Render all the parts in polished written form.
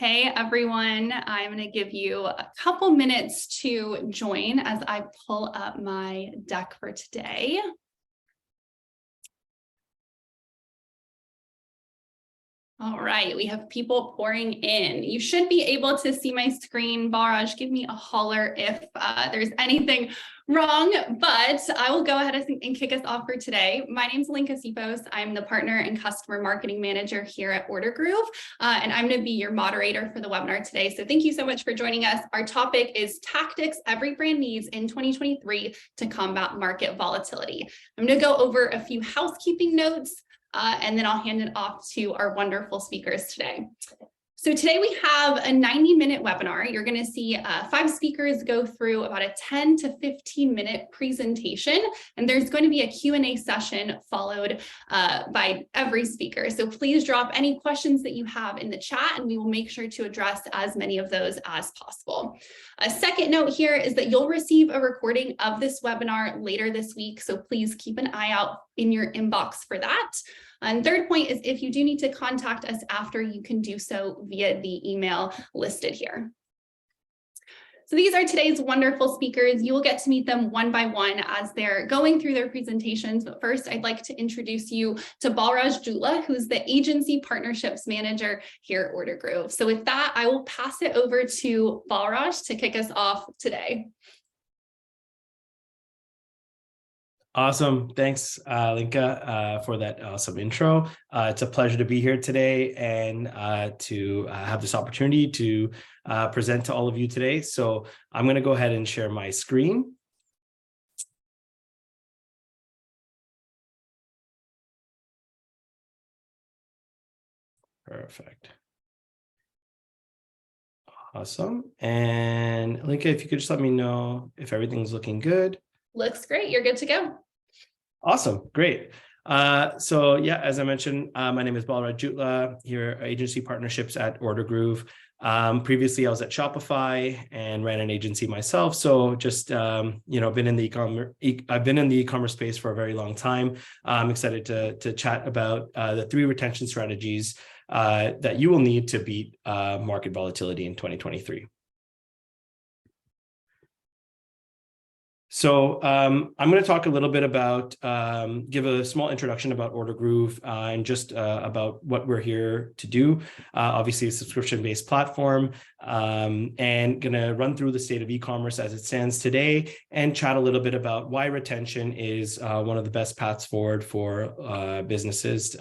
Hey everyone, I'm going to give you a couple minutes to join as I pull up my deck for today. All right, we have people pouring in. You should be able to see my screen. Barraj, give me a holler if there's anything wrong, but I will go ahead and kick us off for today. My name is Linka Sipos. I'm the partner and customer marketing manager here at Ordergroove, and I'm going to be your moderator for the webinar today. So thank you so much for joining us. Our topic is tactics every brand needs in 2023 to combat market volatility. I'm going to go over a few housekeeping notes, and then I'll hand it off to our wonderful speakers today. So today we have a 90-minute webinar. You're going to see 5 speakers go through about a 10 to 15-minute presentation, and there's going to be a Q&A session followed by every speaker. So please drop any questions that you have in the chat, and we will make sure to address as many of those as possible. A second note here is that you'll receive a recording of this webinar later this week, so please keep an eye out in your inbox for that. And third point is if you do need to contact us after, you can do so via the email listed here. So these are today's wonderful speakers. You will get to meet them one by one as they're going through their presentations. But first, I'd like to introduce you to Balraj Jutla, who's the Agency Partnerships Manager here at Ordergroove. So with that, I will pass it over to Balraj to kick us off today. Awesome. Thanks, Linka, for that awesome intro. It's a pleasure to be here today and to have this opportunity to present to all of you today. So I'm going to go ahead and share my screen. Perfect. Awesome. And Linka, if you could just let me know if everything's looking good. Looks great. You're good to go. Awesome. Great. So yeah, as I mentioned, my name is Balraj Jutla, here at Agency Partnerships at Ordergroove. Previously, I was at Shopify and ran an agency myself. So just, been in the I've been in the e-commerce space for a very long time. I'm excited to chat about the 3 retention strategies that you will need to beat market volatility in 2023. So I'm going to talk a little bit about, give a small introduction about Ordergroove and just about what we're here to do. Obviously, a subscription-based platform, and going to run through the state of e-commerce as it stands today and chat a little bit about why retention is one of the best paths forward for businesses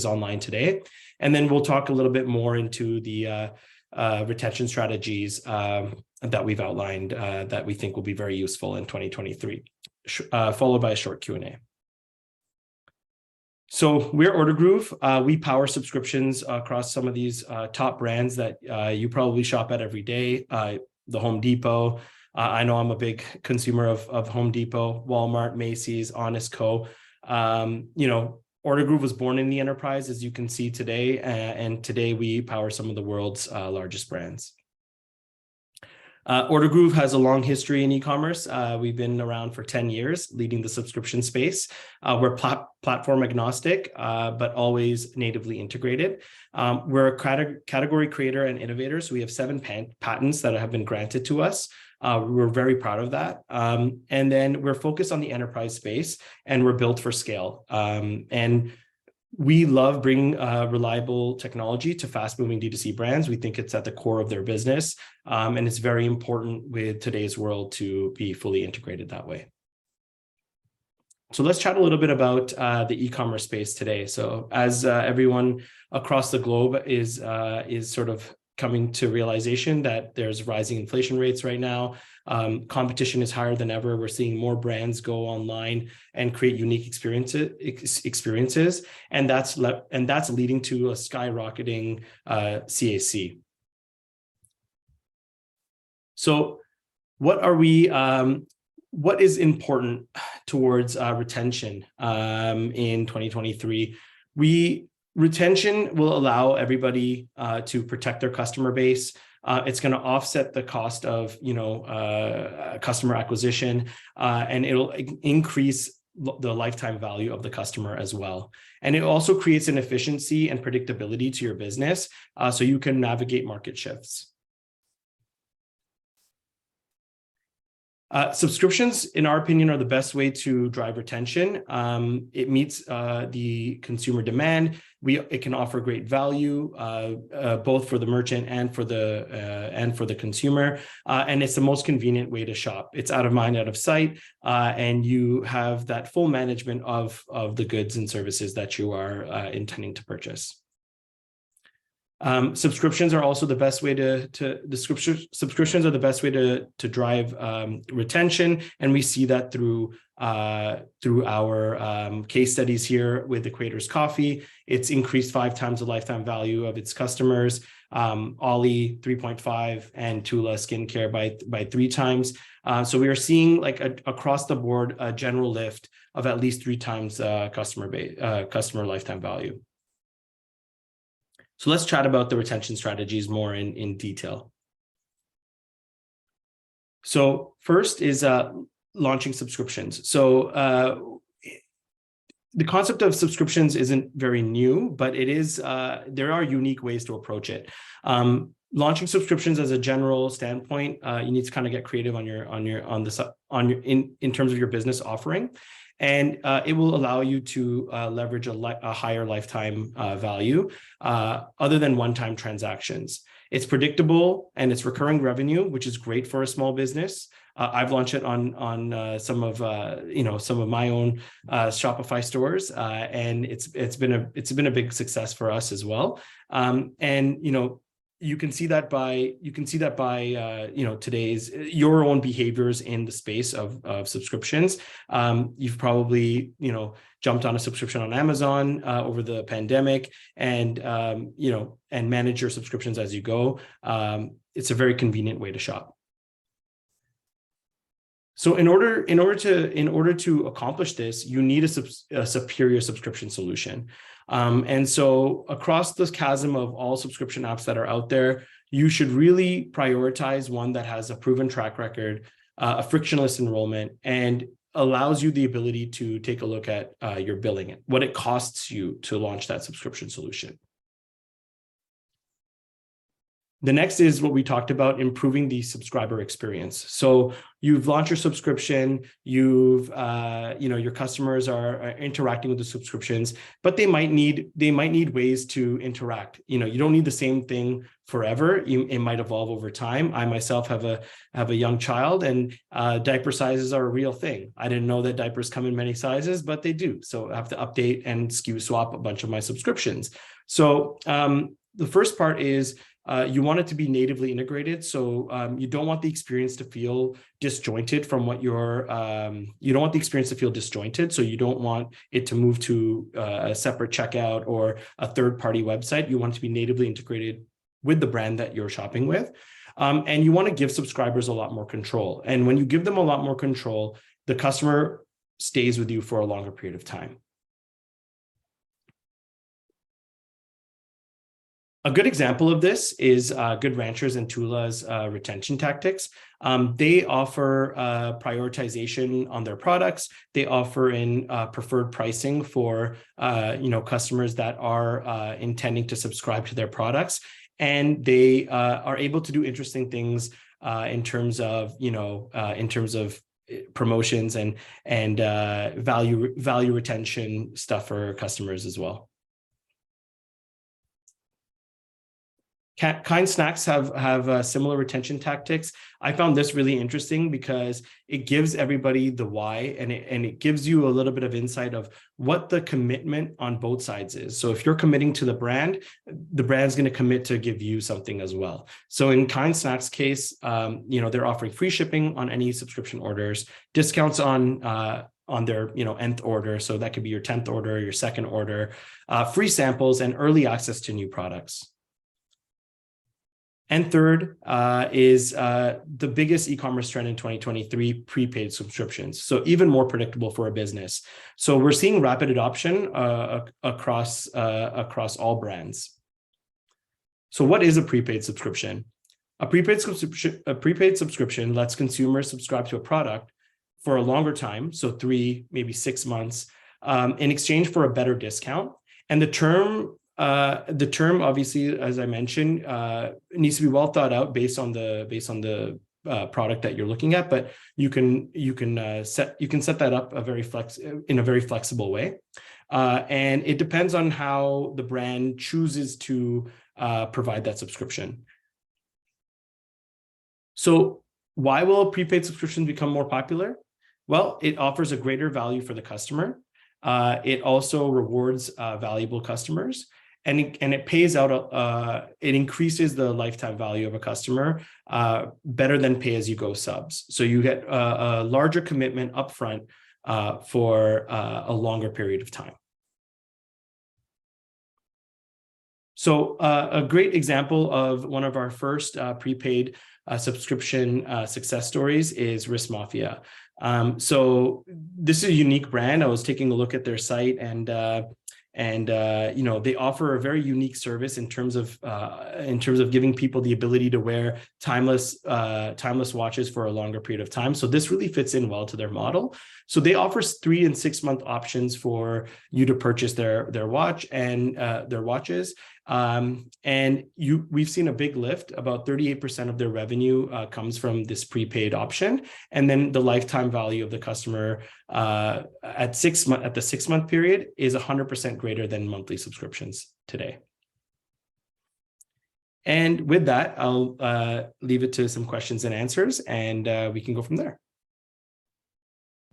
online today. And then we'll talk a little bit more into the retention strategies that we've outlined that we think will be very useful in 2023, followed by a short Q&A. So we're Ordergroove. We power subscriptions across some of these top brands that you probably shop at every day. The Home Depot. I know I'm a big consumer of Home Depot, Walmart, Macy's, Honest Co. Ordergroove was born in the enterprise, as you can see today, and today we power some of the world's largest brands. Ordergroove has a long history in e-commerce. We've been around for 10 years, leading the subscription space. We're platform agnostic, but always natively integrated. We're a category creator and innovator, so we have 7 patents that have been granted to us. We're very proud of that. And then we're focused on the enterprise space, and we're built for scale. And we love bringing reliable technology to fast-moving D2C brands. We think it's at the core of their business, and it's very important with today's world to be fully integrated that way. So let's chat a little bit about the e-commerce space today. So as everyone across the globe is sort of coming to realization that there's rising inflation rates right now. Competition is higher than ever. We're seeing more brands go online and create unique experiences, and that's leading to a skyrocketing CAC. So what is important towards retention in 2023? Retention will allow everybody to protect their customer base. It's going to offset the cost of, customer acquisition, and it'll increase the lifetime value of the customer as well. And it also creates an efficiency and predictability to your business, so you can navigate market shifts. Subscriptions, in our opinion, are the best way to drive retention. It meets the consumer demand. It can offer great value, both for the merchant and for the consumer. And it's the most convenient way to shop. It's out of mind, out of sight, and you have that full management of the goods and services that you are intending to purchase. Subscriptions are also the best way subscriptions are the best way to drive retention, and we see that through our case studies here with the Creators Coffee. It's increased 5 times the lifetime value of its customers. Ollie 3.5 and Tula Skincare by 3 times. So we are seeing like across the board a general lift of at least 3 times customer lifetime value. So let's chat about the retention strategies more in detail. So first is launching subscriptions. So the concept of subscriptions isn't very new, but it is there are unique ways to approach it. Launching subscriptions as a general standpoint, you need to kind of get creative in terms of your business offering. And it will allow you to leverage a higher lifetime value other than one-time transactions. It's predictable and it's recurring revenue, which is great for a small business. I've launched it on some of my own Shopify stores, and it's been a big success for us as well. And you can see that by today's your own behaviors in the space of subscriptions. You've probably jumped on a subscription on Amazon over the pandemic, and and manage your subscriptions as you go. It's a very convenient way to shop. So in order to accomplish this, you need a superior subscription solution. And so across this chasm of all subscription apps that are out there, you should really prioritize one that has a proven track record, a frictionless enrollment, and allows you the ability to take a look at your billing, what it costs you to launch that subscription solution. The next is what we talked about, improving the subscriber experience. So you've launched your subscription, your customers are interacting with the subscriptions, but they might need ways to interact. You don't need the same thing forever. It might evolve over time. I myself have a young child, and diaper sizes are a real thing. I didn't know that diapers come in many sizes, but they do. So I have to update and SKU swap a bunch of my subscriptions. So the first part is, you want it to be natively integrated. So you don't want the experience to feel disjointed from what you don't want the experience to feel disjointed. So you don't want it to move to a separate checkout or a third-party website. You want it to be natively integrated with the brand that you're shopping with. And you want to give subscribers a lot more control. And when you give them a lot more control, the customer stays with you for a longer period of time. A good example of this is Good Ranchers and Tula's retention tactics. They offer prioritization on their products. They offer in preferred pricing for customers that are intending to subscribe to their products, and they are able to do interesting things in terms of promotions and value retention stuff for customers as well. Kind Snacks have similar retention tactics. I found this really interesting because it gives everybody the why, and it gives you a little bit of insight of what the commitment on both sides is. So if you're committing to the brand's going to commit to give you something as well. So in Kind Snacks case, they're offering free shipping on any subscription orders, discounts on their nth order. So that could be your 10th order, your second order, free samples, and early access to new products. And third is the biggest e-commerce trend in 2023, prepaid subscriptions. So even more predictable for a business. So we're seeing rapid adoption across all brands. So what is a prepaid subscription? A prepaid subscription lets consumers subscribe to a product for a longer time, so 3, maybe 6 months, in exchange for a better discount. And the term obviously, as I mentioned, needs to be well thought out based on the product that you're looking at, but you can set that up in a very flexible way, and it depends on how the brand chooses to provide that subscription. So why will prepaid subscriptions become more popular? Well, it offers a greater value for the customer. It also rewards valuable customers. And it pays out, it increases the lifetime value of a customer better than pay-as-you-go subs. So you get a larger commitment upfront for a longer period of time. So a great example of one of our first prepaid subscription success stories is Risk Mafia. So this is a unique brand. I was taking a look at their site, and you know, they offer a very unique service in terms of giving people the ability to wear timeless watches for a longer period of time. So this really fits in well to their model. So they offer 3 and 6 month options for you to purchase their watch and their watches. And we've seen a big lift. About 38% of their revenue comes from this prepaid option, and then the lifetime value of the customer at the 6 month period is 100% greater than monthly subscriptions today. And with that, I'll leave it to some questions and answers, and we can go from there.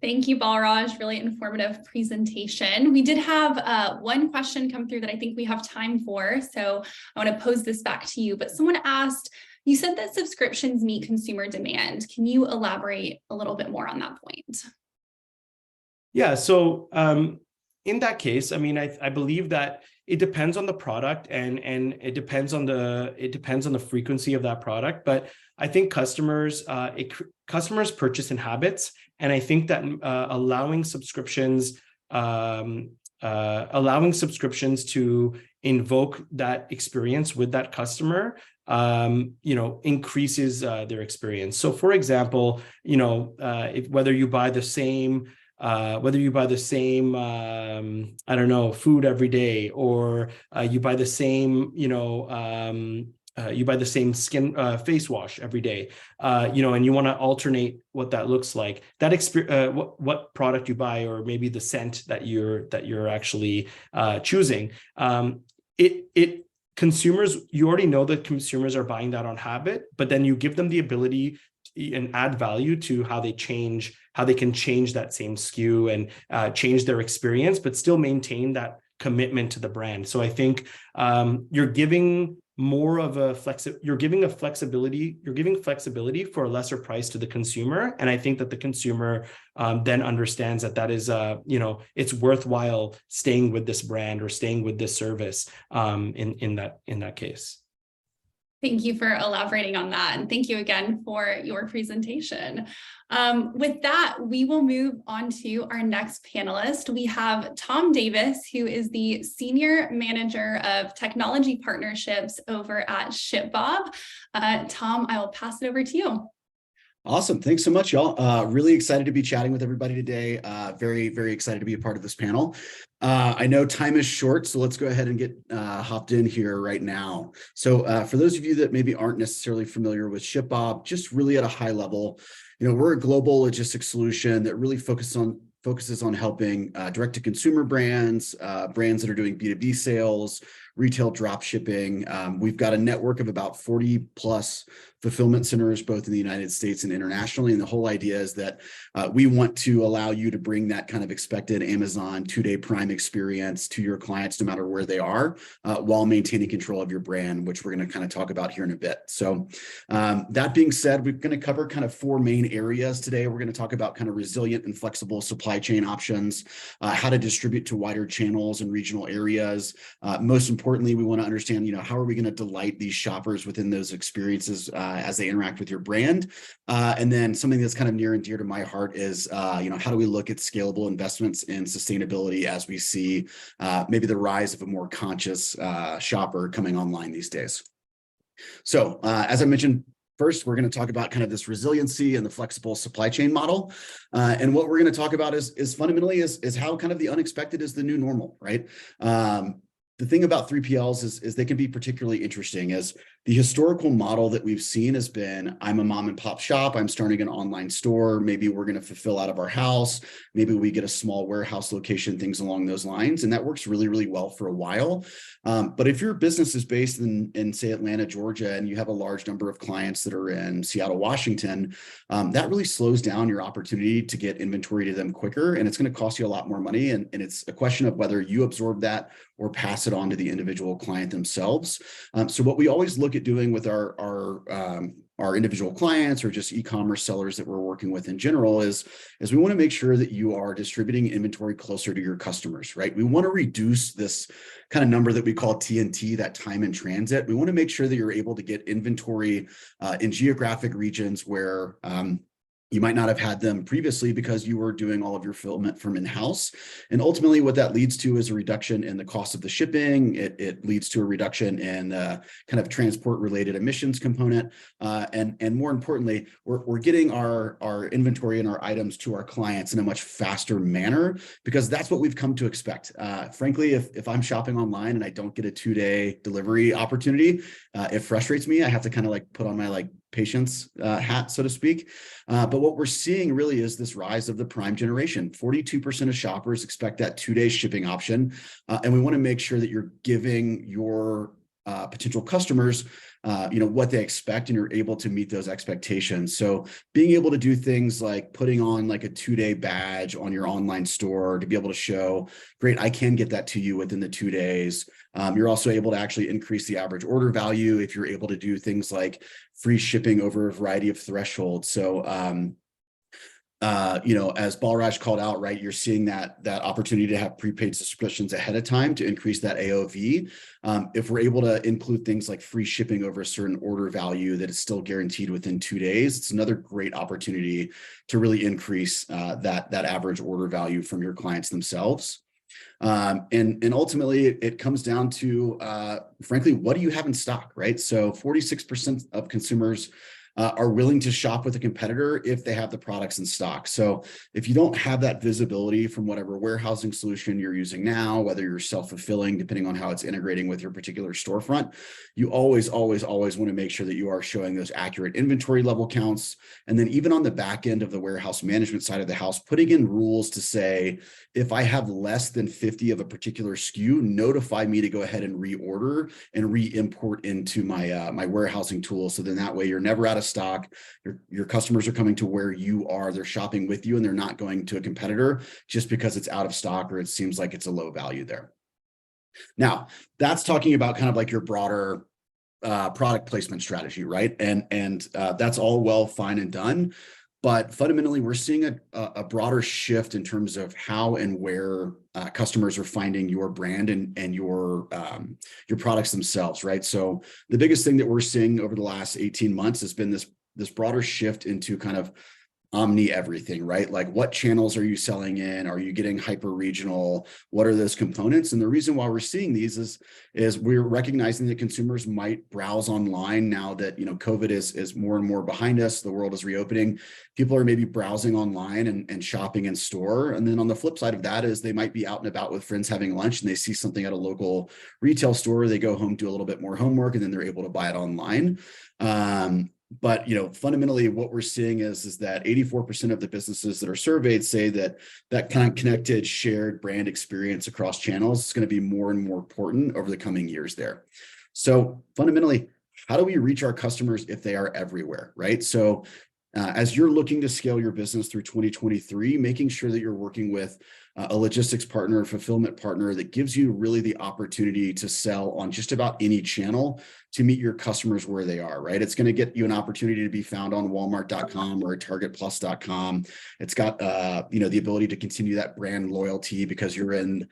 Thank you, Balraj. Really informative presentation. We did have one question come through that I think we have time for, so I want to pose this back to you. But someone asked, you said that subscriptions meet consumer demand. Can you elaborate a little bit more on that point? Yeah, so in that case, I mean, I believe that it depends on the product, and it depends on the frequency of that product. But I think customers purchase in habits, and I think that allowing subscriptions to invoke that experience with that customer, you know, increases their experience. So, for example, you know, whether you buy the same I don't know, food every day, or you buy the same, you know, you buy the same face wash every day, you know, and you want to alternate what that looks like. That what product you buy, or maybe the scent that you're actually choosing. Consumers, you already know that consumers are buying that on habit, but then you give them the ability and add value to how they can change that same SKU and change their experience, but still maintain that commitment to the brand. So I think you're giving flexibility for a lesser price to the consumer. And I think that the consumer then understands that is, you know, it's worthwhile staying with this brand or staying with this service in that case. Thank you for elaborating on that. And thank you again for your presentation. With that, we will move on to our next panelist. We have Tom Davis, who is the Senior Manager of Technology Partnerships over at ShipBob. Tom, I will pass it over to you. Awesome. Thanks so much, y'all. Really excited to be chatting with everybody today. Very, very excited to be a part of this panel. I know time is short, so let's go ahead and get hopped in here right now. So for those of you that maybe aren't necessarily familiar with ShipBob, just really at a high level, you know, we're a global logistics solution that really focuses on helping direct-to-consumer brands, brands that are doing B2B sales, retail drop shipping. We've got a network of about 40 plus fulfillment centers, both in the United States and internationally. And the whole idea is that we want to allow you to bring that kind of expected Amazon 2-day Prime experience to your clients, no matter where they are, while maintaining control of your brand, which we're going to kind of talk about here in a bit. So that being said, we're going to cover kind of 4 main areas today. We're going to talk about kind of resilient and flexible supply chain options, how to distribute to wider channels and regional areas. Most importantly, we want to understand, you know, how are we going to delight these shoppers within those experiences as they interact with your brand. And then something that's kind of near and dear to my heart is, you know, how do we look at scalable investments in sustainability as we see maybe the rise of a more conscious shopper coming online these days. So as I mentioned, First, we're going to talk about kind of this resiliency and the flexible supply chain model. And what we're going to talk about is fundamentally is how kind of the unexpected is the new normal, right? The thing about 3PLs is they can be particularly interesting, as the historical model that we've seen has been, I'm a mom and pop shop, I'm starting an online store, maybe we're going to fulfill out of our house, maybe we get a small warehouse location, things along those lines. And that works really, really well for a while. But if your business is based in say, Atlanta, Georgia, and you have a large number of clients that are in Seattle, Washington, that really slows down your opportunity to get inventory to them quicker. And it's going to cost you a lot more money. And it's a question of whether you absorb that or pass it on to the individual client themselves. So what we always look at doing with our individual clients or just e-commerce sellers that we're working with in general is we want to make sure that you are distributing inventory closer to your customers, right? We want to reduce this kind of number that we call TNT, that time in transit. We want to make sure that you're able to get inventory in geographic regions where you might not have had them previously because you were doing all of your fulfillment from in-house. And ultimately what that leads to is a reduction in the cost of the shipping. It leads to a reduction in kind of transport related emissions component. And more importantly, we're getting our inventory and our items to our clients in a much faster manner, because that's what we've come to expect. Frankly, if I'm shopping online and I don't get a 2-day delivery opportunity, it frustrates me. I have to kind of like put on my patience hat, so to speak. But what we're seeing really is this rise of the prime generation. 42% of shoppers expect that 2-day shipping option. And we want to make sure that you're giving your potential customers what they expect, and you're able to meet those expectations. So being able to do things like putting on like a 2-day badge on your online store to be able to show, great, I can get that to you within the 2 days. You're also able to actually increase the average order value if you're able to do things like free shipping over a variety of thresholds. So as Balraj called out, right, you're seeing that opportunity to have prepaid subscriptions ahead of time to increase that AOV. If we're able to include things like free shipping over a certain order value that is still guaranteed within 2 days, it's another great opportunity to really increase that average order value from your clients themselves. And ultimately, it comes down to, frankly, what do you have in stock, right? So 46% of consumers are willing to shop with a competitor if they have the products in stock. So if you don't have that visibility from whatever warehousing solution you're using now, whether you're self-fulfilling, depending on how it's integrating with your particular storefront, you always want to make sure that you are showing those accurate inventory level counts. And then even on the back end of the warehouse management side of the house, putting in rules to say, if I have less than 50 of a particular SKU, notify me to go ahead and reorder and re-import into my my warehousing tool. So then that way you're never out of stock. Your customers are coming to where you are, they're shopping with you, and they're not going to a competitor just because it's out of stock or it seems like it's a low value there. Now, that's talking about kind of like your broader product placement strategy, right? And that's all well, fine and done. But fundamentally, we're seeing a broader shift in terms of how and where customers are finding your brand and your products themselves, right? So the biggest thing that we're seeing over the last 18 months has been this broader shift into kind of omni everything, right? Like, what channels are you selling in? Are you getting hyper regional? What are those components? And the reason why we're seeing these is we're recognizing that consumers might browse online now that, COVID is more and more behind us. The world is reopening. People are maybe browsing online and shopping in store. And then on the flip side of that is they might be out and about with friends having lunch and they see something at a local retail store. They go home, do a little bit more homework, and then they're able to buy it online. But fundamentally, what we're seeing is that 84% of the businesses that are surveyed say that kind of connected, shared brand experience across channels is going to be more and more important over the coming years there. So fundamentally, how do we reach our customers if they are everywhere, right? So as you're looking to scale your business through 2023, making sure that you're working with a logistics partner, a fulfillment partner that gives you really the opportunity to sell on just about any channel to meet your customers where they are, right? It's going to get you an opportunity to be found on Walmart.com or TargetPlus.com. It's got the ability to continue that brand loyalty because you're in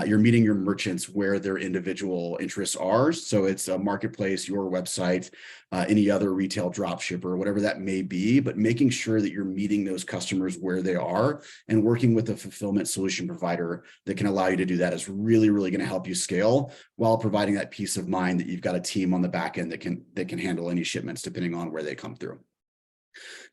you're meeting your merchants where their individual interests are. So it's a marketplace, your website, any other retail drop shipper, whatever that may be, but making sure that you're meeting those customers where they are and working with a fulfillment solution provider that can allow you to do that is really, really going to help you scale while providing that peace of mind that you've got a team on the back end that can handle any shipments depending on where they come through.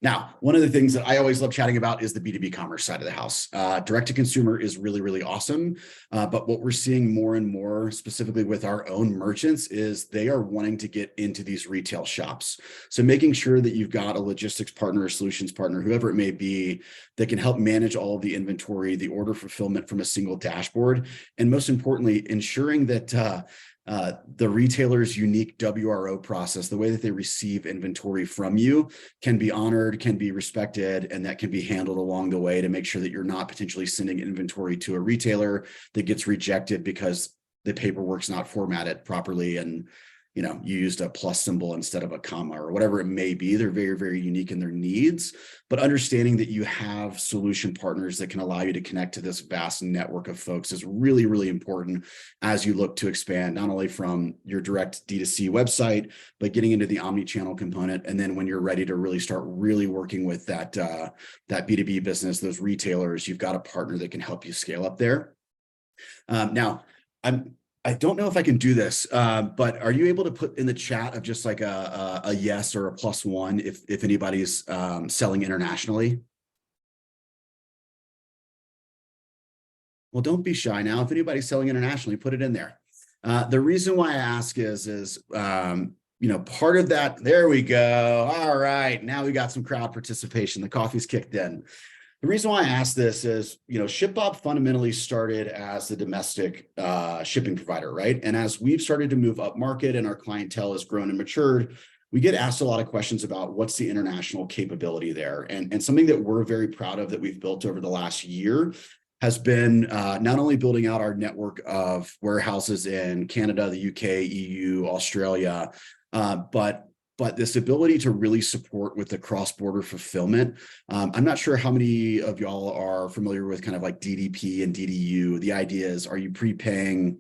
Now, one of the things that I always love chatting about is the B2B commerce side of the house. Direct to consumer is really, really awesome. But what we're seeing more and more, specifically with our own merchants, is they are wanting to get into these retail shops. So making sure that you've got a logistics partner, a solutions partner, whoever it may be, that can help manage all of the inventory, the order fulfillment from a single dashboard. And most importantly, ensuring that the retailer's unique WRO process, the way that they receive inventory from you, can be honored, can be respected, and that can be handled along the way to make sure that you're not potentially sending inventory to a retailer that gets rejected because the paperwork's not formatted properly and you used a plus symbol instead of a comma or whatever it may be. They're very, very unique in their needs, but understanding that you have solution partners that can allow you to connect to this vast network of folks is really, really important as you look to expand, not only from your direct D2C website, but getting into the omni-channel component. And then when you're ready to really start really working with that B2B business, those retailers, you've got a partner that can help you scale up there. Now, I don't know if I can do this, but are you able to put in the chat of just like a yes or a +1 if anybody's selling internationally? Well, don't be shy now. If anybody's selling internationally, put it in there. The reason why I ask is part of that. There we go. All right, now we got some crowd participation. The coffee's kicked in. The reason why I ask this is, ShipBob fundamentally started as the domestic shipping provider, right? And as we've started to move up market and our clientele has grown and matured, we get asked a lot of questions about what's the international capability there. And something that we're very proud of that we've built over the last year has been not only building out our network of warehouses in Canada, the UK, EU, Australia, but this ability to really support with the cross-border fulfillment. I'm not sure how many of y'all are familiar with kind of like DDP and DDU. The idea is, are you prepaying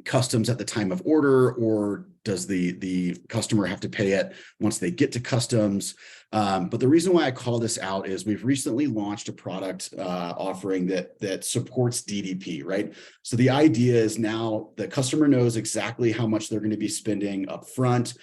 customs at the time of order, or does the customer have to pay it once they get to customs? But the reason why I call this out is we've recently launched a product offering that supports DDP, right? So the idea is now the customer knows exactly how much they're going to be spending up front.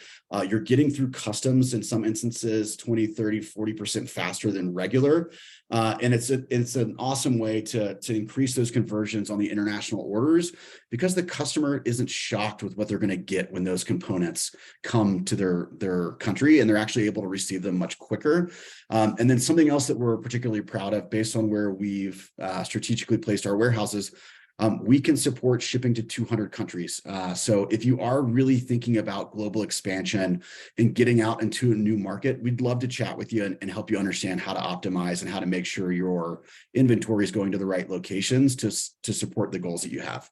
You're getting through customs in some instances 20, 30, 40% faster than regular. And it's an awesome way to increase those conversions on the international orders because the customer isn't shocked with what they're going to get when those components come to their country, and they're actually able to receive them much quicker. And then something else that we're particularly proud of based on where we've strategically placed our warehouses, we can support shipping to 200 countries. So if you are really thinking about global expansion and getting out into a new market, we'd love to chat with you and help you understand how to optimize and how to make sure your inventory is going to the right locations to support the goals that you have.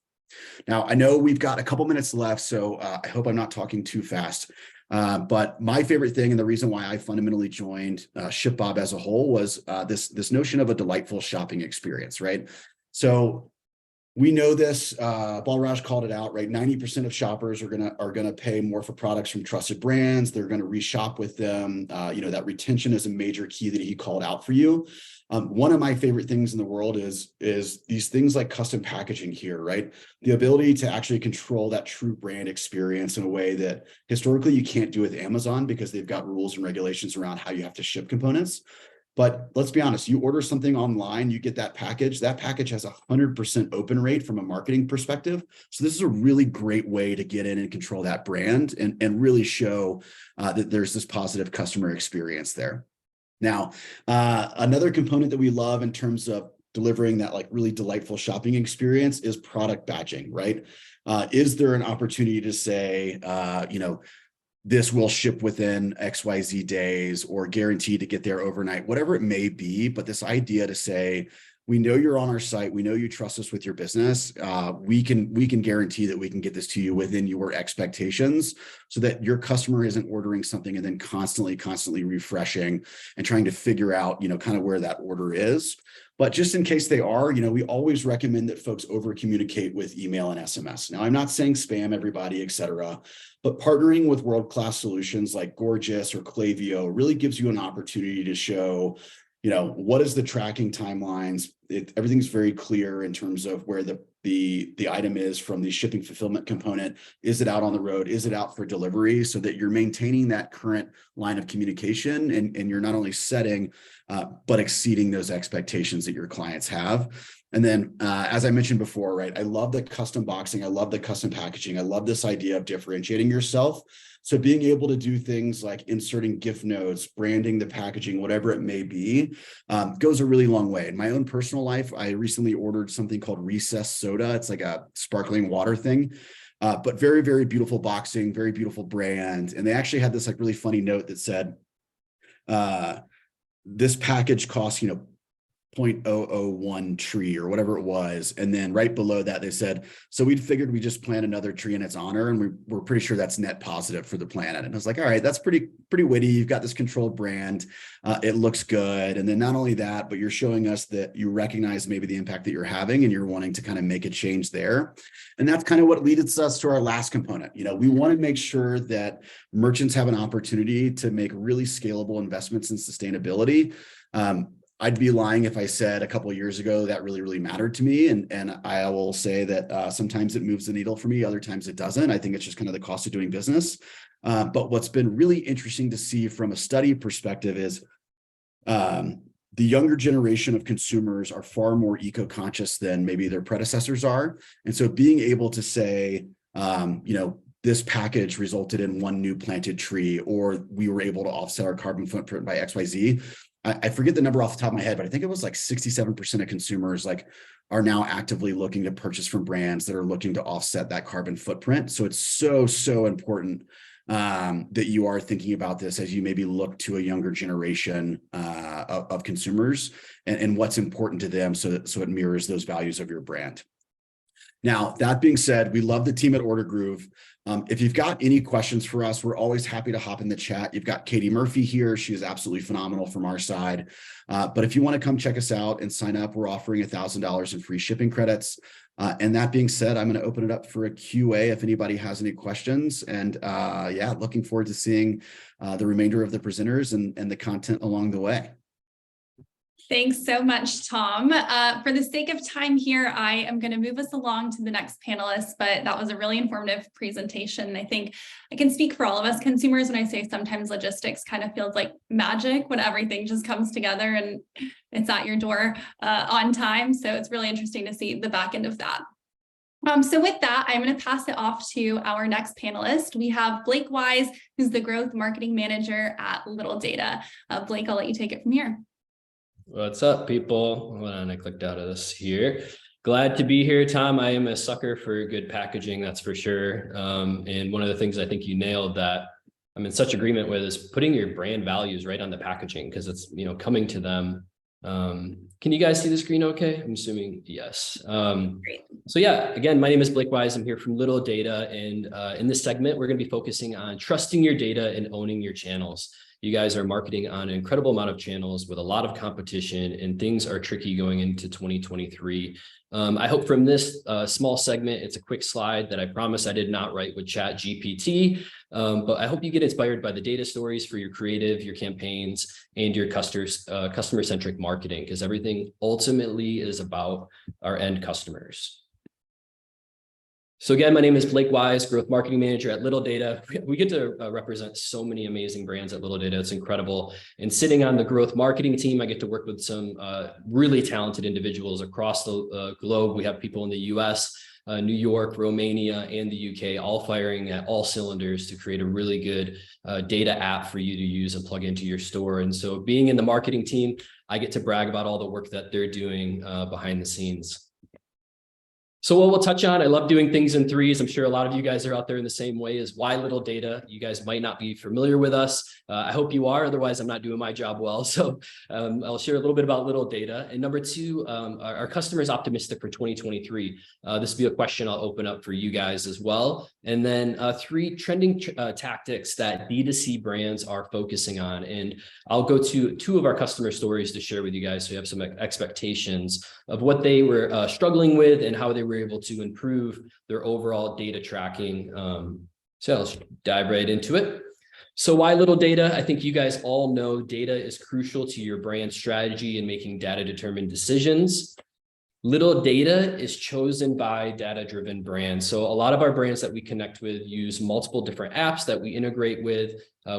Now, I know we've got a couple minutes left, so I hope I'm not talking too fast. But my favorite thing and the reason why I fundamentally joined ShipBob as a whole was this notion of a delightful shopping experience, right? So we know this, Balraj called it out, right? 90% of shoppers are gonna pay more for products from trusted brands. They're gonna reshop with them. That retention is a major key that he called out for you. One of my favorite things in the world is these things like custom packaging here, right? The ability to actually control that true brand experience in a way that historically you can't do with Amazon because they've got rules and regulations around how you have to ship components. But let's be honest, you order something online, you get that package has a 100% open rate from a marketing perspective. So this is a really great way to get in and control that brand and really show that there's this positive customer experience there. Now, another component that we love in terms of delivering that like really delightful shopping experience is product batching, right? Is there an opportunity to say, this will ship within XYZ days or guaranteed to get there overnight, whatever it may be. But this idea to say, we know you're on our site. We know you trust us with your business. We can guarantee that we can get this to you within your expectations so that your customer isn't ordering something and then constantly refreshing and trying to figure out, kind of where that order is. But just in case they are, we always recommend that folks over communicate with email and SMS. Now, I'm not saying spam everybody, et cetera, but partnering with world-class solutions like Gorgeous or Klaviyo really gives you an opportunity to show, what is the tracking timelines? Everything's very clear in terms of where the item is from the shipping fulfillment component. Is it out on the road? Is it out for delivery? So that you're maintaining that current line of communication and you're not only setting, but exceeding those expectations that your clients have. And then, as I mentioned before, right, I love the custom boxing. I love the custom packaging. I love this idea of differentiating yourself. So being able to do things like inserting gift notes, branding the packaging, whatever it may be, goes a really long way. In my own personal life, I recently ordered something called Recess Soda. It's like a sparkling water thing, but very, very beautiful boxing, very beautiful brand. And they actually had this like really funny note that said, this package costs, 0.001 tree or whatever it was. And then right below that, they said, so we figured we just plant another tree in its honor. And we're pretty sure that's net positive for the planet. And I was like, all right, that's pretty witty. You've got this controlled brand. It looks good. And then not only that, but you're showing us that you recognize maybe the impact that you're having and you're wanting to kind of make a change there. And that's kind of what leads us to our last component. We want to make sure that merchants have an opportunity to make really scalable investments in sustainability. I'd be lying if I said a couple of years ago that really mattered to me. And I will say that sometimes it moves the needle for me. Other times it doesn't. I think it's just kind of the cost of doing business. But what's been really interesting to see from a study perspective is the younger generation of consumers are far more eco-conscious than maybe their predecessors are. And so being able to say, this package resulted in one new planted tree, or we were able to offset our carbon footprint by XYZ. I forget the number off the top of my head, but I think it was like 67% of consumers are now actively looking to purchase from brands that are looking to offset that carbon footprint. So it's so important that you are thinking about this as you maybe look to a younger generation of consumers and what's important to them so it mirrors those values of your brand. Now, that being said, we love the team at Ordergroove. If you've got any questions for us, we're always happy to hop in the chat. You've got Katie Murphy here. She is absolutely phenomenal from our side. But if you want to come check us out and sign up, we're offering $1,000 in free shipping credits. And that being said, I'm going to open it up for a QA if anybody has any questions. And looking forward to seeing the remainder of the presenters and the content along the way. Thanks so much, Tom. For the sake of time here, I am going to move us along to the next panelist, but that was a really informative presentation. I think I can speak for all of us consumers when I say sometimes logistics kind of feels like magic when everything just comes together and it's at your door on time. So it's really interesting to see the back end of that. So with that, I'm going to pass it off to our next panelist. We have Blake Wise, who's the Growth Marketing Manager at Littledata. Blake, I'll let you take it from here. What's up, people? Hold on, I clicked out of this here. Glad to be here, Tom. I am a sucker for good packaging, that's for sure. And one of the things I think you nailed that I'm in such agreement with is putting your brand values right on the packaging, because it's, coming to them. Can you guys see the screen okay? I'm assuming yes. So yeah, again, my name is Blake Wise. I'm here from Littledata, and in this segment, we're going to be focusing on trusting your data and owning your channels. You guys are marketing on an incredible amount of channels with a lot of competition, and things are tricky going into 2023. I hope from this small segment, it's a quick slide that I promise I did not write with ChatGPT, but I hope you get inspired by the data stories for your creative, your campaigns, and your customer-centric marketing, because everything ultimately is about our end customers. So again, my name is Blake Wise, Growth Marketing Manager at Littledata. We get to represent so many amazing brands at Littledata. It's incredible. And sitting on the growth marketing team, I get to work with some really talented individuals across the globe. We have people in the US, New York, Romania, and the UK, all firing at all cylinders to create a really good data app for you to use and plug into your store. And so being in the marketing team, I get to brag about all the work that they're doing behind the scenes. So what we'll touch on, I love doing things in threes. I'm sure a lot of you guys are out there in the same way, is why Littledata. You guys might not be familiar with us. I hope you are, otherwise I'm not doing my job well. So I'll share a little bit about Littledata. And number two, our customers optimistic for 2023. This will be a question I'll open up for you guys as well. And then three trending tactics that D2C brands are focusing on. And I'll go to two of our customer stories to share with you guys so you have some expectations of what they were struggling with and how they were able to improve their overall data tracking. So let's dive right into it. So why Littledata? I think you guys all know data is crucial to your brand strategy and making data-determined decisions. Littledata is chosen by data-driven brands. So a lot of our brands that we connect with use multiple different apps that we integrate with.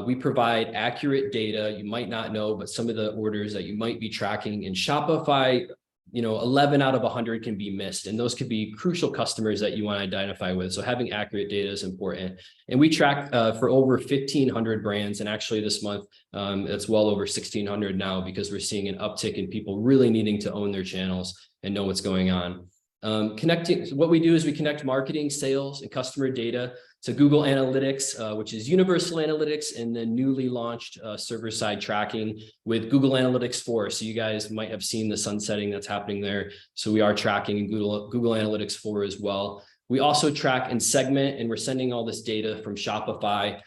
We provide accurate data. You might not know, but some of the orders that you might be tracking in Shopify, 11 out of 100 can be missed. And those could be crucial customers that you want to identify with. So having accurate data is important. And we track for over 1,500 brands. And actually this month, it's well over 1,600 now, because we're seeing an uptick in people really needing to own their channels and know what's going on. What we do is we connect marketing, sales, and customer data to Google Analytics, which is Universal Analytics, and then newly launched server-side tracking with Google Analytics 4. So you guys might have seen the sunsetting that's happening there. So we are tracking in Google Analytics 4 as well. We also track and segment, and we're sending all this data from Shopify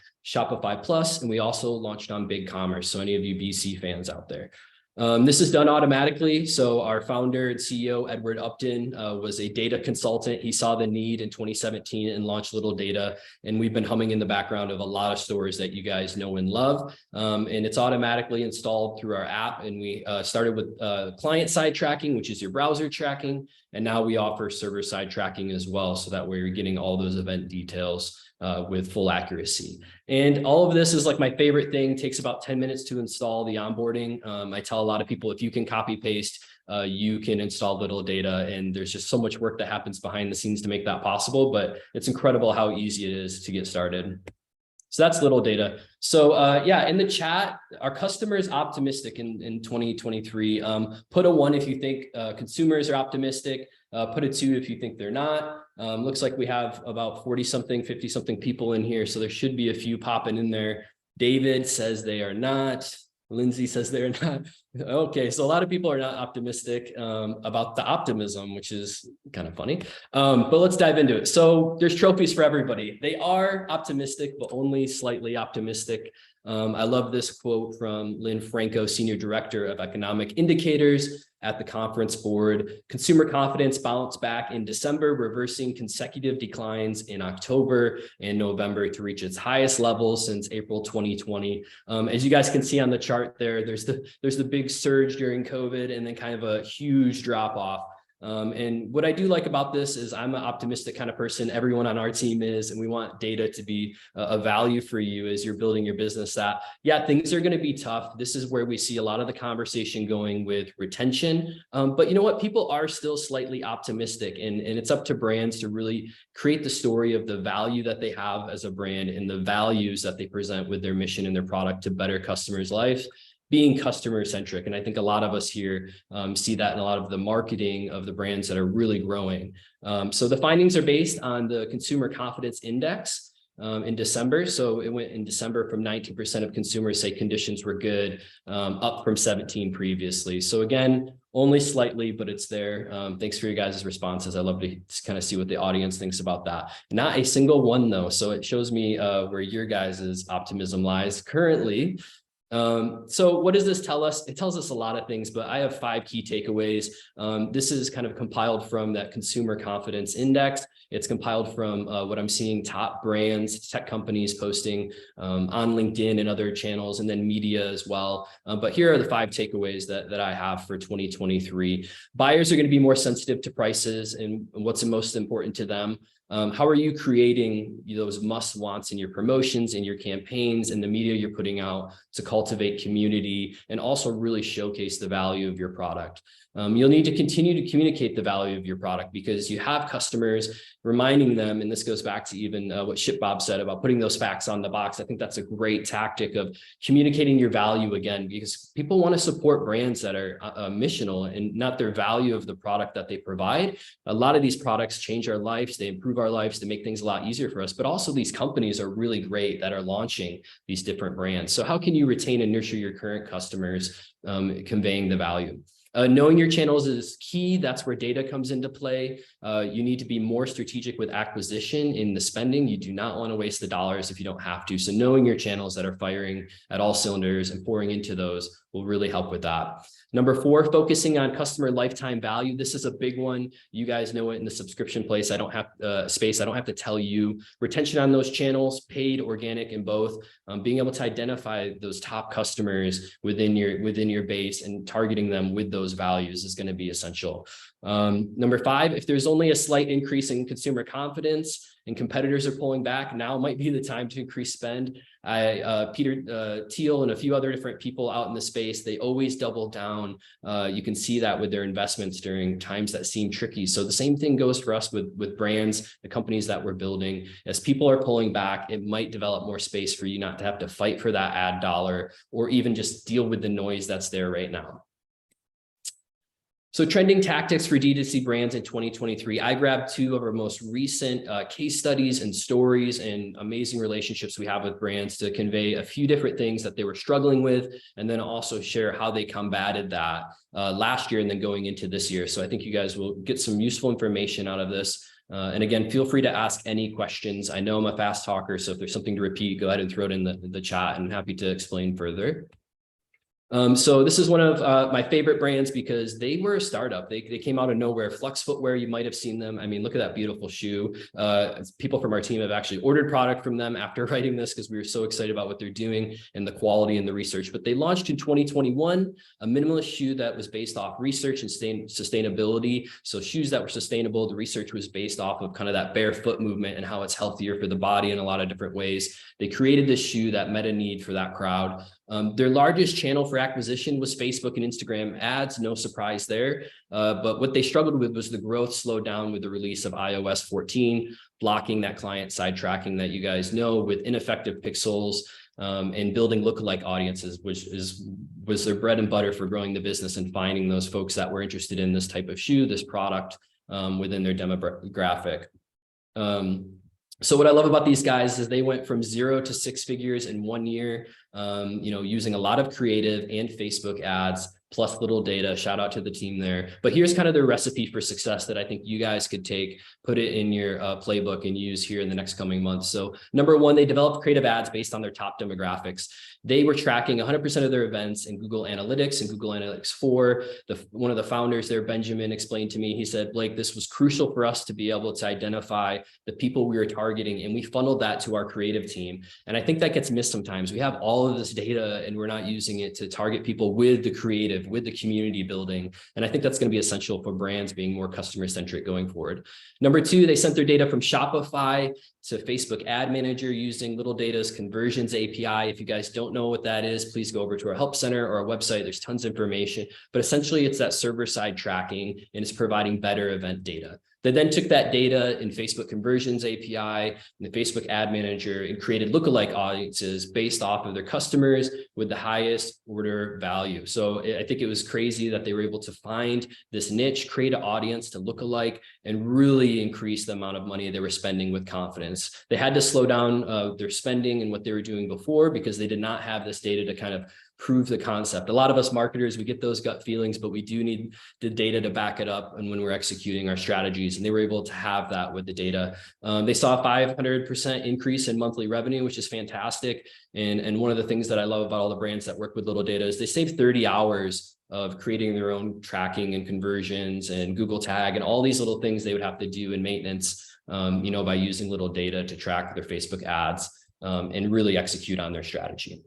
Plus, and we also launched on BigCommerce. So any of you BC fans out there. This is done automatically. So our founder and CEO, Edward Upton, was a data consultant. He saw the need in 2017 and launched Littledata. And we've been humming in the background of a lot of stores that you guys know and love. And it's automatically installed through our app. And we started with client-side tracking, which is your browser tracking. And now we offer server-side tracking as well. So that way you're getting all those event details with full accuracy. And all of this is like my favorite thing. Takes about 10 minutes to install the onboarding. I tell a lot of people, if you can copy paste, you can install Littledata, and there's just so much work that happens behind the scenes to make that possible, but it's incredible how easy it is to get started. So that's Littledata. So yeah, in the chat, our customers optimistic in 2023. Put a 1 if you think consumers are optimistic. Put a 2 if you think they're not. Looks like we have about 40-something, 50-something people in here. So there should be a few popping in there. David says they are not. Lindsay says they're not. Okay, so a lot of people are not optimistic about the optimism, which is kind of funny. But let's dive into it. So there's trophies for everybody. They are optimistic, but only slightly optimistic. I love this quote from Lynn Franco, Senior Director of Economic Indicators at the Conference Board. Consumer confidence bounced back in December, reversing consecutive declines in October and November to reach its highest level since April 2020. As you guys can see on the chart there, there's the big surge during COVID and then kind of a huge drop off. And what I do like about this is I'm an optimistic kind of person. Everyone on our team is, and we want data to be a value for you as you're building your business. That, yeah, things are going to be tough. This is where we see a lot of the conversation going with retention. But you know what? People are still slightly optimistic, and it's up to brands to really create the story of the value that they have as a brand and the values that they present with their mission and their product to better customers' lives, being customer centric. And I think a lot of us here see that in a lot of the marketing of the brands that are really growing. So the findings are based on the Consumer Confidence Index in December. So it went in December from 19% of consumers say conditions were good, up from 17 previously. So again, only slightly, but it's there. Thanks for your guys' responses. I love to kind of see what the audience thinks about that. Not a single one though. So it shows me where your guys' optimism lies currently. So what does this tell us? It tells us a lot of things, but I have 5 key takeaways. This is kind of compiled from that Consumer Confidence Index. It's compiled from what I'm seeing top brands, tech companies posting on LinkedIn and other channels, and then media as well. But here are the 5 takeaways that I have for 2023. Buyers are going to be more sensitive to prices and what's most important to them. How are you creating those must-wants in your promotions, in your campaigns, and the media you're putting out to cultivate community and also really showcase the value of your product? You'll need to continue to communicate the value of your product because you have customers, reminding them, and this goes back to even what ShipBob said about putting those facts on the box. I think that's a great tactic of communicating your value again, because people want to support brands that are missional and not their value of the product that they provide. A lot of these products change our lives, they improve our lives, they make things a lot easier for us, but also these companies are really great that are launching these different brands. So how can you retain and nurture your current customers, conveying the value? Knowing your channels is key. That's where data comes into play. You need to be more strategic with acquisition in the spending. You do not want to waste the dollars if you don't have to. So knowing your channels that are firing at all cylinders and pouring into those will really help with that. Number 4, focusing on customer lifetime value. This is a big one. You guys know it in the subscription place. I don't have space. I don't have to tell you. Retention on those channels, paid, organic, and both. Being able to identify those top customers within your base and targeting them with those values is going to be essential. Number 5, if there's only a slight increase in consumer confidence and competitors are pulling back, now might be the time to increase spend. Peter Thiel and a few other different people out in the space, they always double down. You can see that with their investments during times that seem tricky. So the same thing goes for us with brands, the companies that we're building. As people are pulling back, it might develop more space for you not to have to fight for that ad dollar or even just deal with the noise that's there right now. So trending tactics for D2C brands in 2023, I grabbed 2 of our most recent case studies and stories and amazing relationships we have with brands to convey a few different things that they were struggling with, and then also share how they combated that last year and then going into this year. So I think you guys will get some useful information out of this. And again, feel free to ask any questions. I know I'm a fast talker, so if there's something to repeat, go ahead and throw it in the chat, and I'm happy to explain further. So this is one of my favorite brands because they were a startup. They came out of nowhere. Flex Footwear, you might have seen them. I mean, look at that beautiful shoe. People from our team have actually ordered product from them after writing this because we were so excited about what they're doing and the quality and the research. But they launched in 2021, a minimalist shoe that was based off research and sustainability. So shoes that were sustainable. The research was based off of kind of that barefoot movement and how it's healthier for the body in a lot of different ways. They created this shoe that met a need for that crowd. Their largest channel for acquisition was Facebook and Instagram ads, no surprise there. But what they struggled with was the growth slowed down with the release of iOS 14, blocking that client side tracking that you guys know with ineffective pixels and building lookalike audiences, which was their bread and butter for growing the business and finding those folks that were interested in this type of shoe, this product within their demographic. So what I love about these guys is they went from 0 to 6 figures in 1 year, using a lot of creative and Facebook ads, plus Littledata. Shout out to the team there. But here's kind of their recipe for success that I think you guys could take, put it in your playbook and use here in the next coming months. So number 1, they developed creative ads based on their top demographics. They were tracking 100% of their events in Google Analytics and Google Analytics 4. One of the founders there, Benjamin, explained to me, he said, Blake, this was crucial for us to be able to identify the people we were targeting, and we funneled that to our creative team. And I think that gets missed sometimes. We have all of this data and we're not using it to target people with the creative, with the community building. And I think that's going to be essential for brands being more customer-centric going forward. Number 2, they sent their data from Shopify to Facebook Ad Manager using Littledata's Conversions API. If you guys don't know what that is, please go over to our help center or our website. There's tons of information, but essentially it's that server-side tracking and it's providing better event data. They then took that data in Facebook Conversions API and the Facebook Ad Manager and created lookalike audiences based off of their customers with the highest order value. So I think it was crazy that they were able to find this niche, create an audience to lookalike, and really increase the amount of money they were spending with confidence. They had to slow down their spending and what they were doing before because they did not have this data to kind of prove the concept. A lot of us marketers, we get those gut feelings, but we do need the data to back it up and when we're executing our strategies, and they were able to have that with the data. They saw a 500% increase in monthly revenue, which is fantastic. And one of the things that I love about all the brands that work with Littledata is they save 30 hours of creating their own tracking and conversions and Google tag and all these little things they would have to do in maintenance, by using Littledata to track their Facebook ads and really execute on their strategy.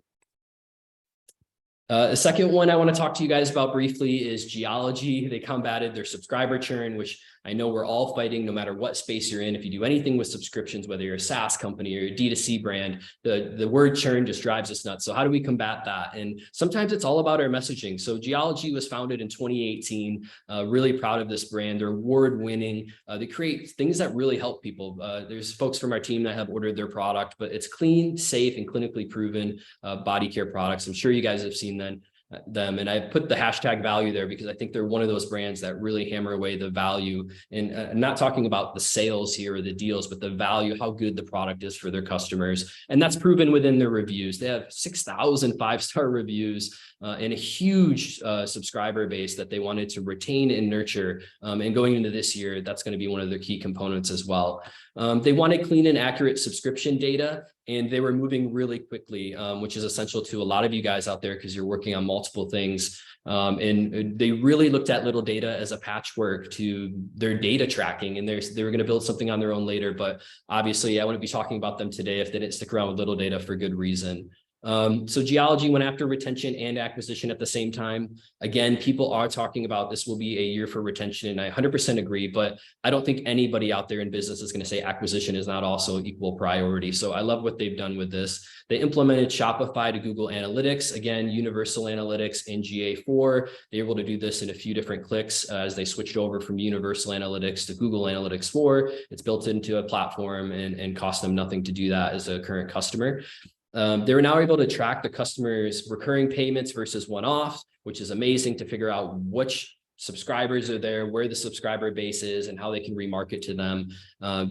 The second one I want to talk to you guys about briefly is Geology. They combated their subscriber churn, which I know we're all fighting, no matter what space you're in. If you do anything with subscriptions, whether you're a SaaS company or a D2C brand, the word churn just drives us nuts. So how do we combat that? And sometimes it's all about our messaging. So Geology was founded in 2018. Really proud of this brand. They're award-winning. They create things that really help people. There's folks from our team that have ordered their product, but it's clean, safe, and clinically proven body care products. I'm sure you guys have seen them. And I put the hashtag value there because I think they're one of those brands that really hammer away the value. And I'm not talking about the sales here or the deals, but the value, how good the product is for their customers. And that's proven within their reviews. They have 6,000 five-star reviews and a huge subscriber base that they wanted to retain and nurture. And going into this year, that's going to be one of their key components as well. They wanted clean and accurate subscription data, and they were moving really quickly, which is essential to a lot of you guys out there because you're working on multiple things. And they really looked at Littledata as a patchwork to their data tracking, and they were going to build something on their own later. But obviously, I wouldn't be talking about them today if they didn't stick around with Littledata for good reason. So Geology went after retention and acquisition at the same time. Again, people are talking about this will be a year for retention, and I 100% agree, but I don't think anybody out there in business is going to say acquisition is not also equal priority. So I love what they've done with this. They implemented Shopify to Google Analytics, again, Universal Analytics in GA4. They're able to do this in a few different clicks as they switched over from Universal Analytics to Google Analytics 4. It's built into a platform and cost them nothing to do that as a current customer. They were now able to track the customer's recurring payments versus one-offs, which is amazing to figure out which subscribers are there, where the subscriber base is, and how they can remarket to them.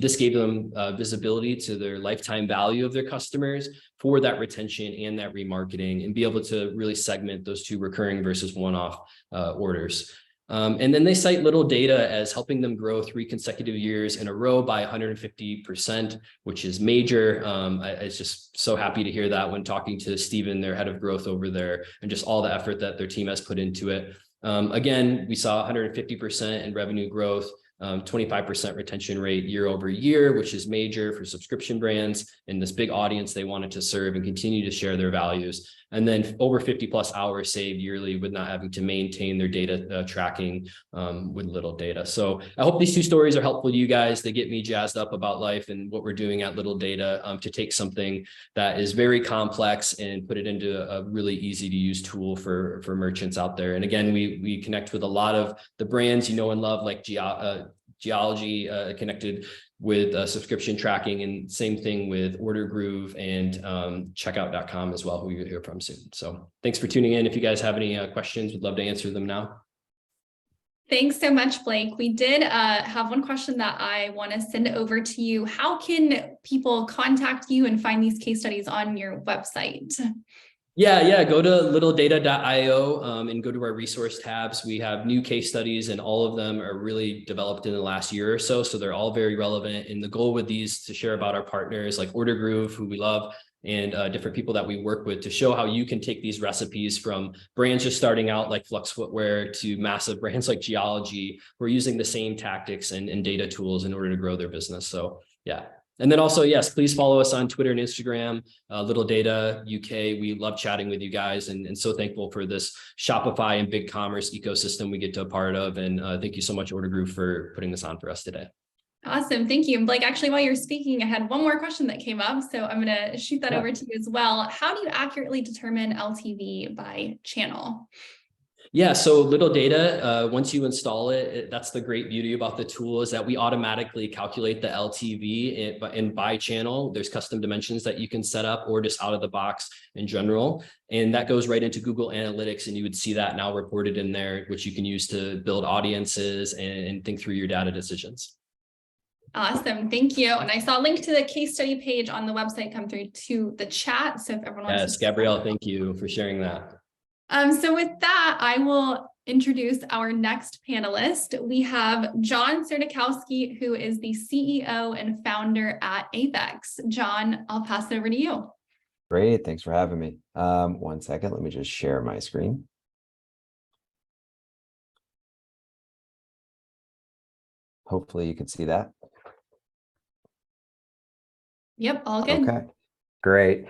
This gave them visibility to their lifetime value of their customers for that retention and that remarketing, and be able to really segment those two recurring versus one-off orders. And then they cite Littledata as helping them grow 3 consecutive years in a row by 150%, which is major. I was just so happy to hear that when talking to Steven, their head of growth over there, and just all the effort that their team has put into it. Again, we saw 150% in revenue growth, 25% retention rate year over year, which is major for subscription brands and this big audience they wanted to serve and continue to share their values. And then over 50 plus hours saved yearly with not having to maintain their data tracking with Littledata. So I hope these 2 stories are helpful to you guys. They get me jazzed up about life and what we're doing at Littledata to take something that is very complex and put it into a really easy to use tool for merchants out there. And again, we connect with a lot of the brands you know and love, like Geology connected with subscription tracking, and same thing with Ordergroove and checkout.com as well, who you'll hear from soon. So thanks for tuning in. If you guys have any questions, we'd love to answer them now. Thanks so much, Blake. We did have one question that I want to send over to you. How can people contact you and find these case studies on your website? Yeah. Go to littledata.io and go to our resource tabs. We have new case studies, and all of them are really developed in the last year or so. So they're all very relevant. And the goal with these is to share about our partners like Ordergroove, who we love, and different people that we work with, to show how you can take these recipes from brands just starting out like Flux Footwear to massive brands like Geology. We're using the same tactics and data tools in order to grow their business. So yeah. And then also, yes, please follow us on Twitter and Instagram, Littledata UK. We love chatting with you guys, and so thankful for this Shopify and big commerce ecosystem we get to a part of. And thank you so much, Ordergroove, for putting this on for us today. Awesome. Thank you. And Blake, actually, while you're speaking, I had one more question that came up, so I'm going to shoot that over to you as well. How do you accurately determine LTV by channel? Yeah, so Littledata, once you install it, that's the great beauty about the tool, is that we automatically calculate the LTV and by channel. There's custom dimensions that you can set up, or just out of the box in general. And that goes right into Google Analytics, and you would see that now reported in there, which you can use to build audiences and think through your data decisions. Awesome. Thank you. And I saw a link to the case study page on the website come through to the chat. So if everyone wants to— Yes, Gabrielle, thank you for sharing that. So with that, I will introduce our next panelist. We have John Serdykowski, who is the CEO and founder at Avex. John, I'll pass it over to you. Great. Thanks for having me. 1 second. Let me just share my screen. Hopefully you can see that. Yep, all good. Okay. Great.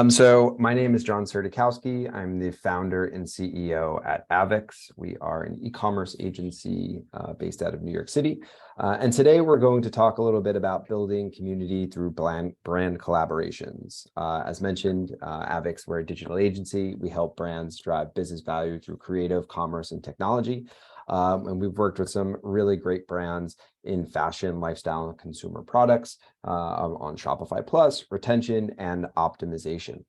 So my name is John Sertikowski. I'm the founder and CEO at Avex. We are an e-commerce agency based out of New York City. And today we're going to talk a little bit about building community through brand collaborations. As mentioned, Avex, we're a digital agency. We help brands drive business value through creative, commerce, and technology. And we've worked with some really great brands in fashion, lifestyle, and consumer products on Shopify Plus, retention, and optimization.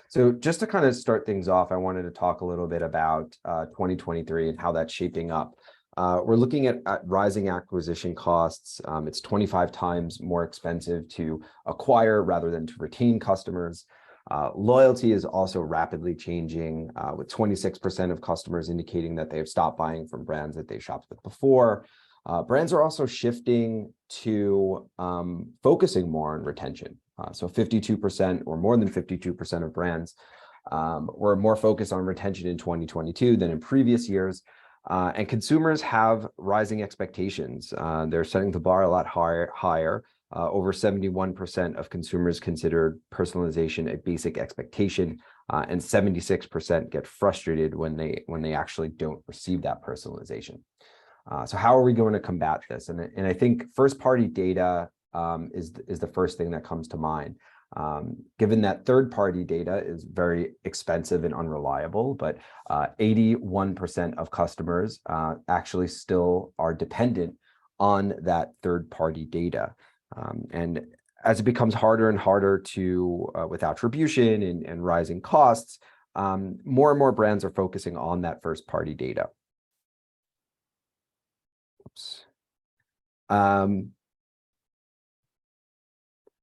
So just to kind of start things off, I wanted to talk a little bit about 2023 and how that's shaping up. We're looking at rising acquisition costs. It's 25 times more expensive to acquire rather than to retain customers. Loyalty is also rapidly changing, with 26% of customers indicating that they have stopped buying from brands that they shopped with before. Brands are also shifting to focusing more on retention. So 52% or more than 52% of brands were more focused on retention in 2022 than in previous years. And consumers have rising expectations. They're setting the bar a lot higher. Over 71% of consumers considered personalization a basic expectation, and 76% get frustrated when they actually don't receive that personalization. So how are we going to combat this? And I think first-party data is the first thing that comes to mind. Given that third-party data is very expensive and unreliable, but 81% of customers actually still are dependent on that third-party data. And as it becomes harder and harder to, with attribution and rising costs, more and more brands are focusing on that first-party data. Oops.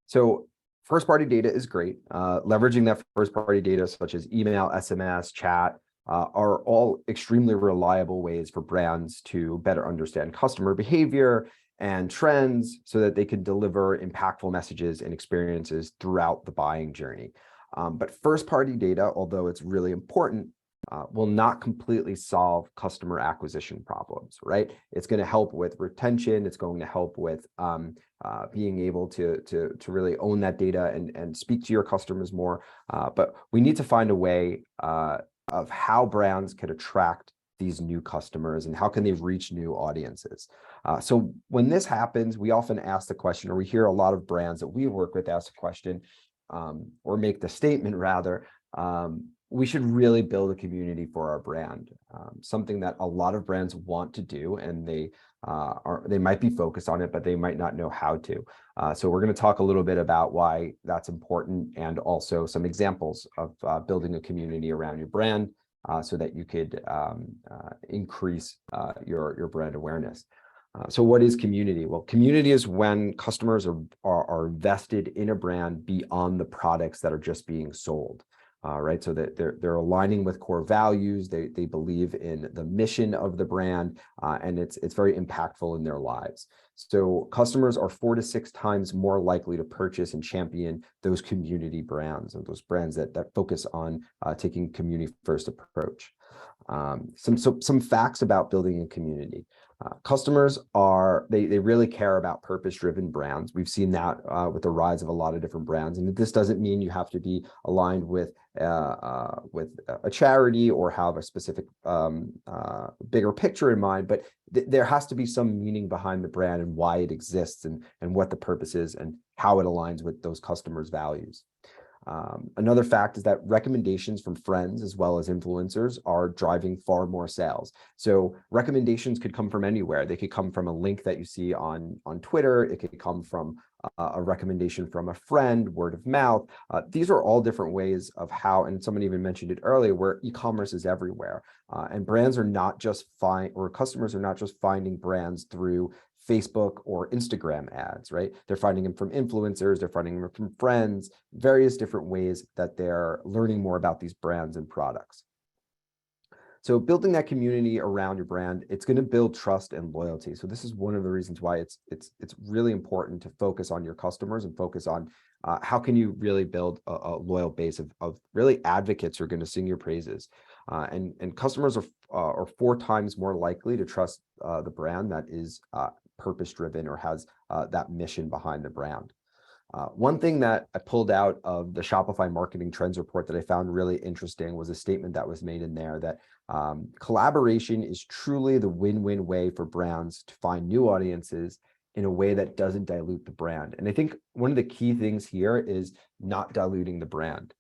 So first-party data is great. Leveraging that first-party data, such as email, SMS, chat, are all extremely reliable ways for brands to better understand customer behavior and trends so that they can deliver impactful messages and experiences throughout the buying journey. But first-party data, although it's really important, will not completely solve customer acquisition problems, right? It's going to help with retention. It's going to help with being able to really own that data and speak to your customers more. But we need to find a way of how brands can attract these new customers and how can they reach new audiences. So when this happens, we often ask the question, or we hear a lot of brands that we work with ask the question, or make the statement rather, we should really build a community for our brand. Something that a lot of brands want to do, and they might be focused on it, but they might not know how to. So we're going to talk a little bit about why that's important, and also some examples of building a community around your brand, so that you could increase your brand awareness. So what is community? Well, community is when customers are invested in a brand beyond the products that are just being sold. Right, so that they're aligning with core values. They believe in the mission of the brand, and it's very impactful in their lives. So customers are 4 to 6 times more likely to purchase and champion those community brands, and those brands that focus on taking community first approach. Some facts about building a community. Customers they really care about purpose-driven brands. We've seen that with the rise of a lot of different brands, and this doesn't mean you have to be aligned with a charity or have a specific bigger picture in mind, but there has to be some meaning behind the brand and why it exists, and what the purpose is and how it aligns with those customers' values. Another fact is that recommendations from friends as well as influencers are driving far more sales. So recommendations could come from anywhere. They could come from a link that you see on Twitter. It could come from a recommendation from a friend, word of mouth. These are all different ways of how, and someone even mentioned it earlier, where e-commerce is everywhere. And brands are not just customers are not just finding brands through Facebook or Instagram ads, right? They're finding them from influencers, they're finding them from friends, various different ways that they're learning more about these brands and products. So building that community around your brand, it's going to build trust and loyalty. So this is one of the reasons why it's really important to focus on your customers and focus on how can you really build a loyal base of really advocates who are going to sing your praises. And customers are 4 times more likely to trust the brand that is purpose-driven or has that mission behind the brand. One thing that I pulled out of the Shopify Marketing Trends report that I found really interesting was a statement that was made in there that collaboration is truly the win-win way for brands to find new audiences in a way that doesn't dilute the brand. And I think one of the key things here is not diluting the brand.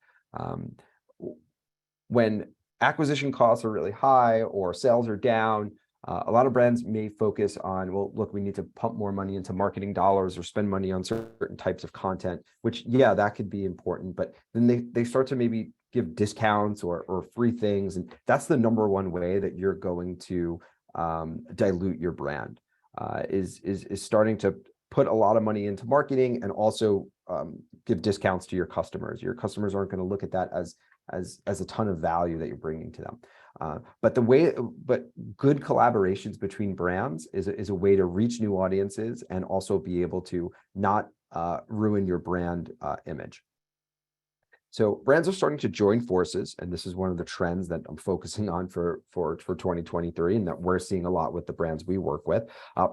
When acquisition costs are really high or sales are down, a lot of brands may focus on, well, look, we need to pump more money into marketing dollars or spend money on certain types of content, which, yeah, that could be important. But then they start to maybe give discounts or free things. And that's the number one way that you're going to dilute your brand, is starting to put a lot of money into marketing and also give discounts to your customers. Your customers aren't going to look at that as a ton of value that you're bringing to them. But good collaborations between brands is a way to reach new audiences and also be able to not ruin your brand image. So brands are starting to join forces, and this is one of the trends that I'm focusing on for 2023, and that we're seeing a lot with the brands we work with.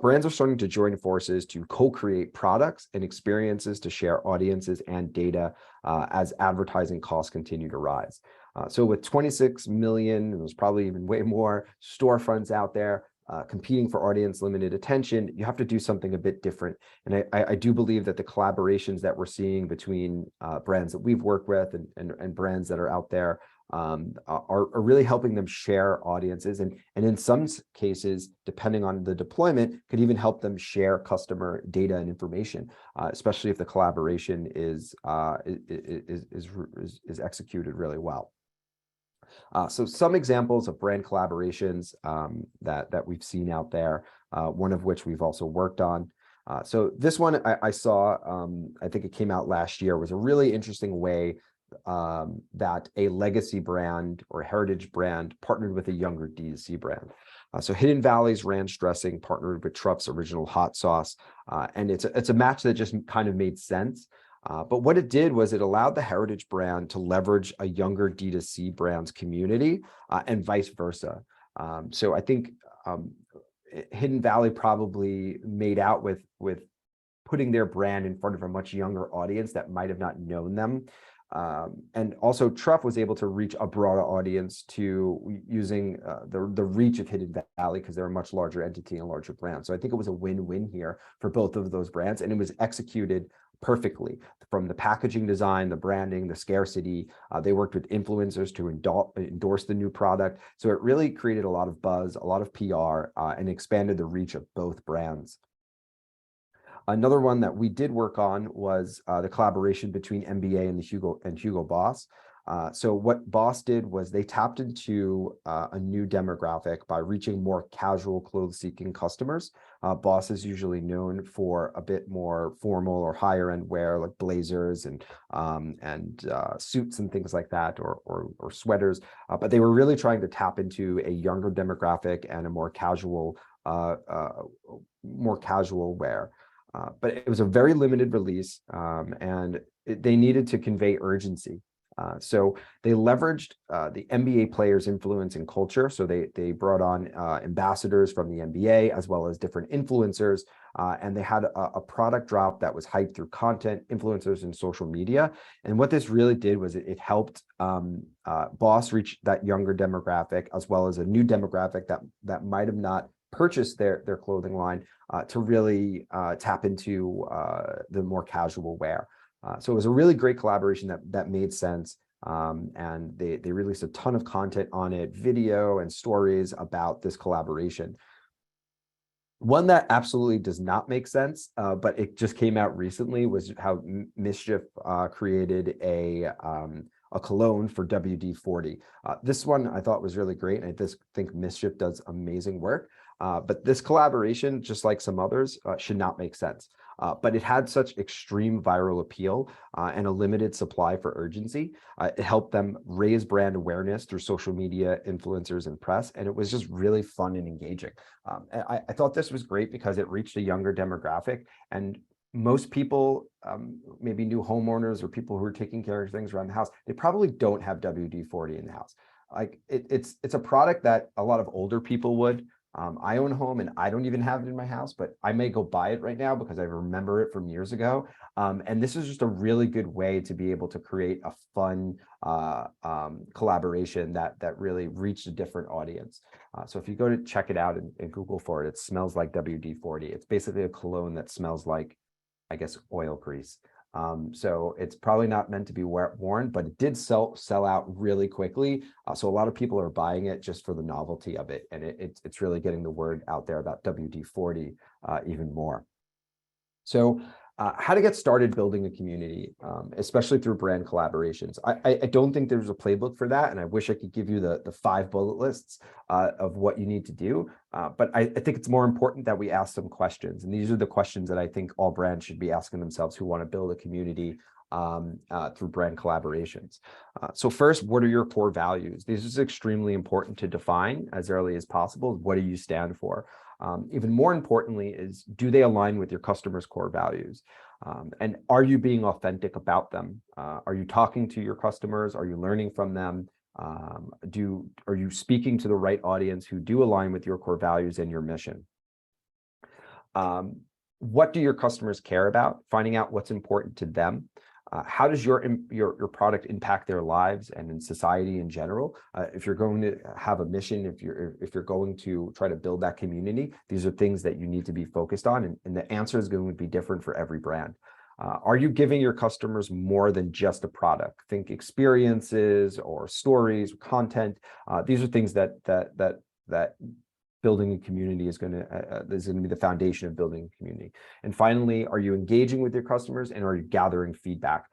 Brands are starting to join forces to co-create products and experiences to share audiences and data as advertising costs continue to rise. So with 26 million, and there's probably even way more storefronts out there competing for audience limited attention, you have to do something a bit different. And I do believe that the collaborations that we're seeing between brands that we've worked with and brands that are out there are really helping them share audiences. And in some cases, depending on the deployment, could even help them share customer data and information, especially if the collaboration is executed really well. So some examples of brand collaborations that we've seen out there, one of which we've also worked on. So this one I saw, I think it came out last year, was a really interesting way that a legacy brand or heritage brand partnered with a younger D2C brand. So Hidden Valley's ranch dressing partnered with Truff's original hot sauce, and it's a match that just kind of made sense. But what it did was it allowed the heritage brand to leverage a younger D2C brand's community and vice versa. So I think Hidden Valley probably made out with putting their brand in front of a much younger audience that might have not known them. And also Truff was able to reach a broader audience to using the reach of Hidden Valley because they're a much larger entity and larger brand. So I think it was a win-win here for both of those brands, and it was executed perfectly from the packaging design, the branding, the scarcity. They worked with influencers to endorse the new product. So it really created a lot of buzz, a lot of PR, and expanded the reach of both brands. Another one that we did work on was the collaboration between NBA and Hugo Boss. So what Boss did was they tapped into a new demographic by reaching more casual clothes-seeking customers. Boss is usually known for a bit more formal or higher-end wear, like blazers and suits and things like that, or sweaters. But they were really trying to tap into a younger demographic and a more casual wear. But it was a very limited release, and they needed to convey urgency. So they leveraged the NBA players' influence and culture. So they brought on ambassadors from the NBA as well as different influencers, and they had a product drop that was hyped through content, influencers, and social media. And what this really did was it helped Boss reach that younger demographic as well as a new demographic that might have not purchased their clothing line to really tap into the more casual wear. So it was a really great collaboration that made sense. And they released a ton of content on it, video and stories about this collaboration. One that absolutely does not make sense, but it just came out recently, was how Mischief created a cologne for WD-40. This one I thought was really great, and I just think Mischief does amazing work. But this collaboration, just like some others, should not make sense. But it had such extreme viral appeal and a limited supply for urgency. It helped them raise brand awareness through social media, influencers, and press. And it was just really fun and engaging. I thought this was great because it reached a younger demographic. And most people, maybe new homeowners or people who are taking care of things around the house, they probably don't have WD-40 in the house. Like it's a product that a lot of older people would. I own a home and I don't even have it in my house, but I may go buy it right now because I remember it from years ago. And this is just a really good way to be able to create a fun collaboration that really reached a different audience. So if you go to check it out and Google for it, it smells like WD-40. It's basically a cologne that smells like, I guess, oil grease. So it's probably not meant to be worn, but it did sell out really quickly. So a lot of people are buying it just for the novelty of it. And it's really getting the word out there about WD-40 even more. So how to get started building a community, especially through brand collaborations. I don't think there's a playbook for that. And I wish I could give you the 5 bullet lists of what you need to do. But I think it's more important that we ask some questions. And these are the questions that I think all brands should be asking themselves who want to build a community through brand collaborations. So first, what are your core values? This is extremely important to define as early as possible. What do you stand for? Even more importantly is, do they align with your customers' core values? And are you being authentic about them? Are you talking to your customers? Are you learning from them? Are you speaking to the right audience who do align with your core values and your mission? What do your customers care about? Finding out what's important to them. How does your product impact their lives and in society in general? If you're going to have a mission, if you're going to try to build that community, these are things that you need to be focused on, and the answer is going to be different for every brand. Are you giving your customers more than just a product? Think experiences or stories, or content. These are things that building a community is going to be the foundation of building a community. And finally, are you engaging with your customers and are you gathering feedback?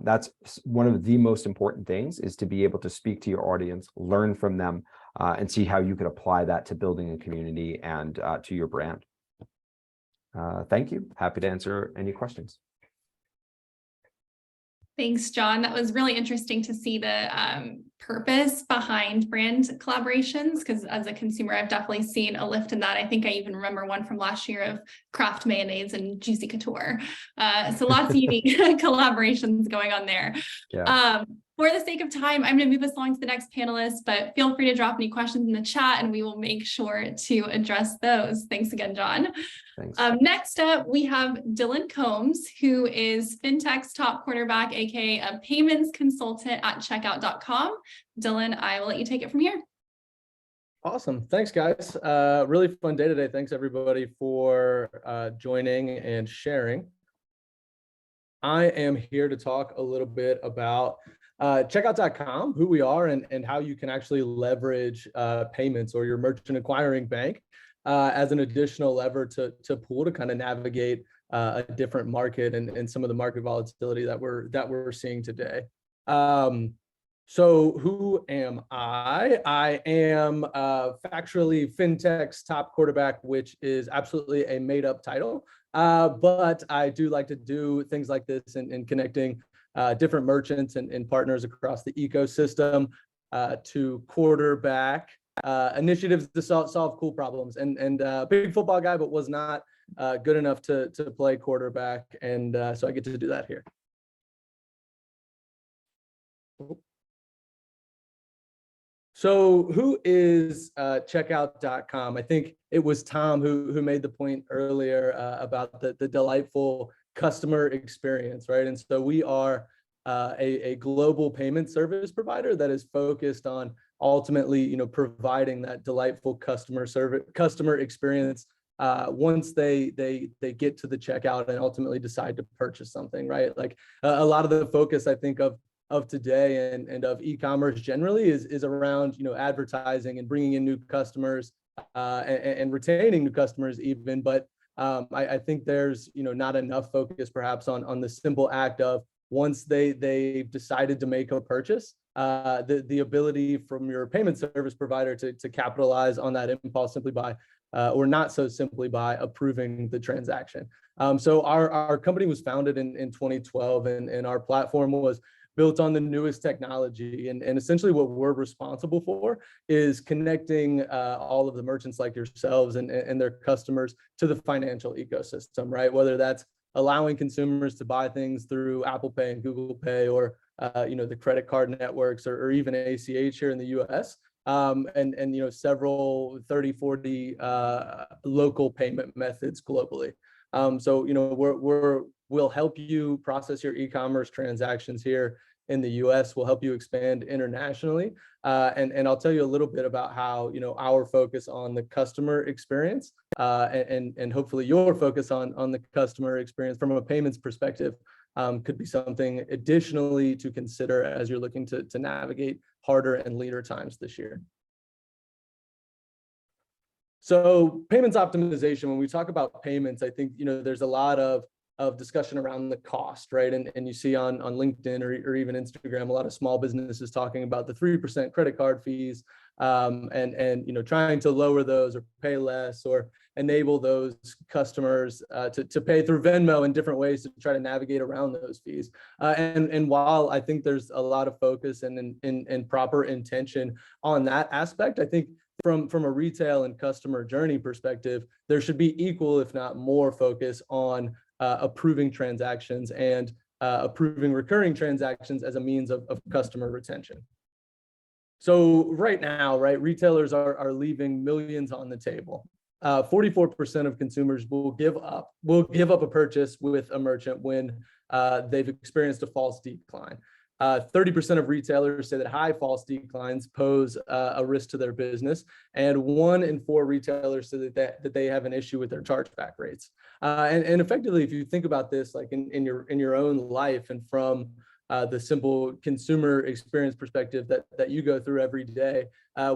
That's one of the most important things, is to be able to speak to your audience, learn from them, and see how you could apply that to building a community and to your brand. Thank you. Happy to answer any questions. Thanks, John. That was really interesting to see the purpose behind brand collaborations, because as a consumer, I've definitely seen a lift in that. I think I even remember one from last year of Kraft mayonnaise and Juicy Couture. So lots of unique collaborations going on there. Yeah. For the sake of time, I'm going to move us along to the next panelist, but feel free to drop any questions in the chat and we will make sure to address those. Thanks again, John. Thanks. Next up, we have Dylan Combs, who is FinTech's top quarterback, aka a payments consultant at checkout.com. Dylan, I will let you take it from here. Awesome. Thanks, guys. Really fun day today. Thanks, everybody, for joining and sharing. I am here to talk a little bit about checkout.com, who we are, and how you can actually leverage payments or your merchant acquiring bank as an additional lever to pull to kind of navigate a different market and some of the market volatility that we're seeing today. So who am I? I am factually FinTech's top quarterback, which is absolutely a made-up title. But I do like to do things like this in connecting different merchants and partners across the ecosystem to quarterback initiatives to solve cool problems. And big football guy, but was not good enough to play quarterback. And so I get to do that here. So who is checkout.com? I think it was Tom who made the point earlier about the delightful customer experience, right? And so we are a global payment service provider that is focused on ultimately, providing that delightful customer experience once they get to the checkout and ultimately decide to purchase something, right? Like a lot of the focus, I think, of today and of e-commerce generally is around advertising and bringing in new customers and retaining new customers even, but I think there's not enough focus perhaps on the simple act of once they've decided to make a purchase, the ability from your payment service provider to capitalize on that impulse simply by or not so simply by approving the transaction. So our company was founded in 2012 and our platform was built on the newest technology. And essentially what we're responsible for is connecting all of the merchants like yourselves and their customers to the financial ecosystem, right? Whether that's allowing consumers to buy things through Apple Pay and Google Pay or the credit card networks or even ACH here in the US, and several 30, 40 local payment methods globally. So we'll help you process your e-commerce transactions here in the US. We'll help you expand internationally. And I'll tell you a little bit about how our focus on the customer experience and hopefully your focus on the customer experience from a payments perspective could be something additionally to consider as you're looking to navigate harder and leaner times this year. So payments optimization, when we talk about payments, I think there's a lot of discussion around the cost, right? And you see on LinkedIn or even Instagram, a lot of small businesses talking about the 3% credit card fees, and trying to lower those or pay less or enable those customers to pay through Venmo in different ways to try to navigate around those fees. And while I think there's a lot of focus and proper intention on that aspect, I think from a retail and customer journey perspective, there should be equal, if not more, focus on approving transactions and approving recurring transactions as a means of customer retention. So right now, right, retailers are leaving millions on the table. 44% of consumers will give up a purchase with a merchant when they've experienced a false decline. 30% of retailers say that high false declines pose a risk to their business, and 1 in 4 retailers say that they have an issue with their chargeback rates. And effectively, if you think about this, like in your own life, and from the simple consumer experience perspective that you go through every day,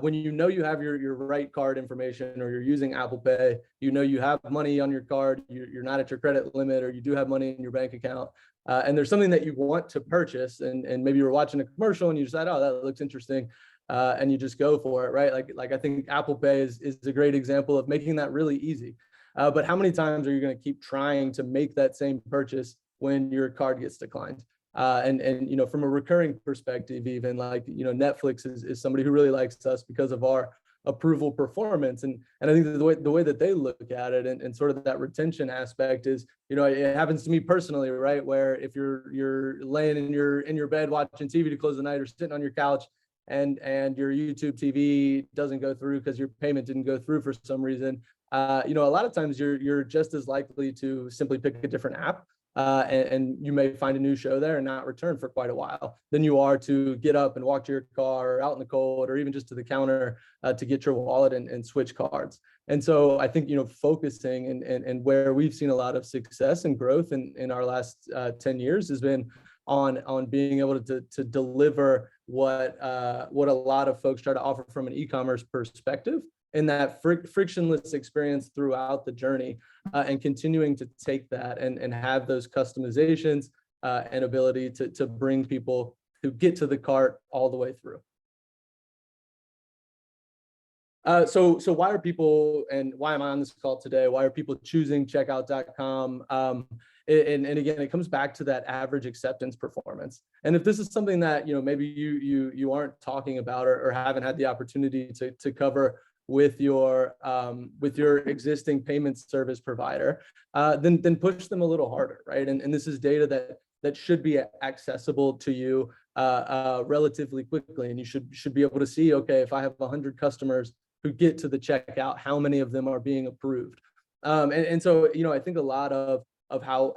when you have your right card information, or you're using Apple Pay, you have money on your card, you're not at your credit limit, or you do have money in your bank account, and there's something that you want to purchase, and maybe you're watching a commercial and you decide, oh, that looks interesting, and you just go for it, right? Like I think Apple Pay is a great example of making that really easy. But how many times are you going to keep trying to make that same purchase when your card gets declined? And from a recurring perspective, even Netflix is somebody who really likes us because of our approval performance, and I think the way that they look at it and sort of that retention aspect is, it happens to me personally, right? Where if you're laying in your bed watching TV to close the night, or sitting on your couch and your YouTube TV doesn't go through because your payment didn't go through for some reason, a lot of times you're just as likely to simply pick a different app. And you may find a new show there and not return for quite a while than you are to get up and walk to your car, or out in the cold, or even just to the counter to get your wallet and switch cards. And so I think, focusing and where we've seen a lot of success and growth in our last 10 years has been on being able to deliver what a lot of folks try to offer from an e-commerce perspective, in that frictionless experience throughout the journey, and continuing to take that and have those customizations and ability to bring people to get to the cart all the way through. So why are people, and why am I on this call today? Why are people choosing checkout.com? And again, it comes back to that average acceptance performance. And if this is something that maybe you aren't talking about, or haven't had the opportunity to cover with your existing payment service provider, then push them a little harder, right? And this is data that should be accessible to you relatively quickly, and you should be able to see, okay, if I have 100 customers who get to the checkout, how many of them are being approved? And so I think a lot of how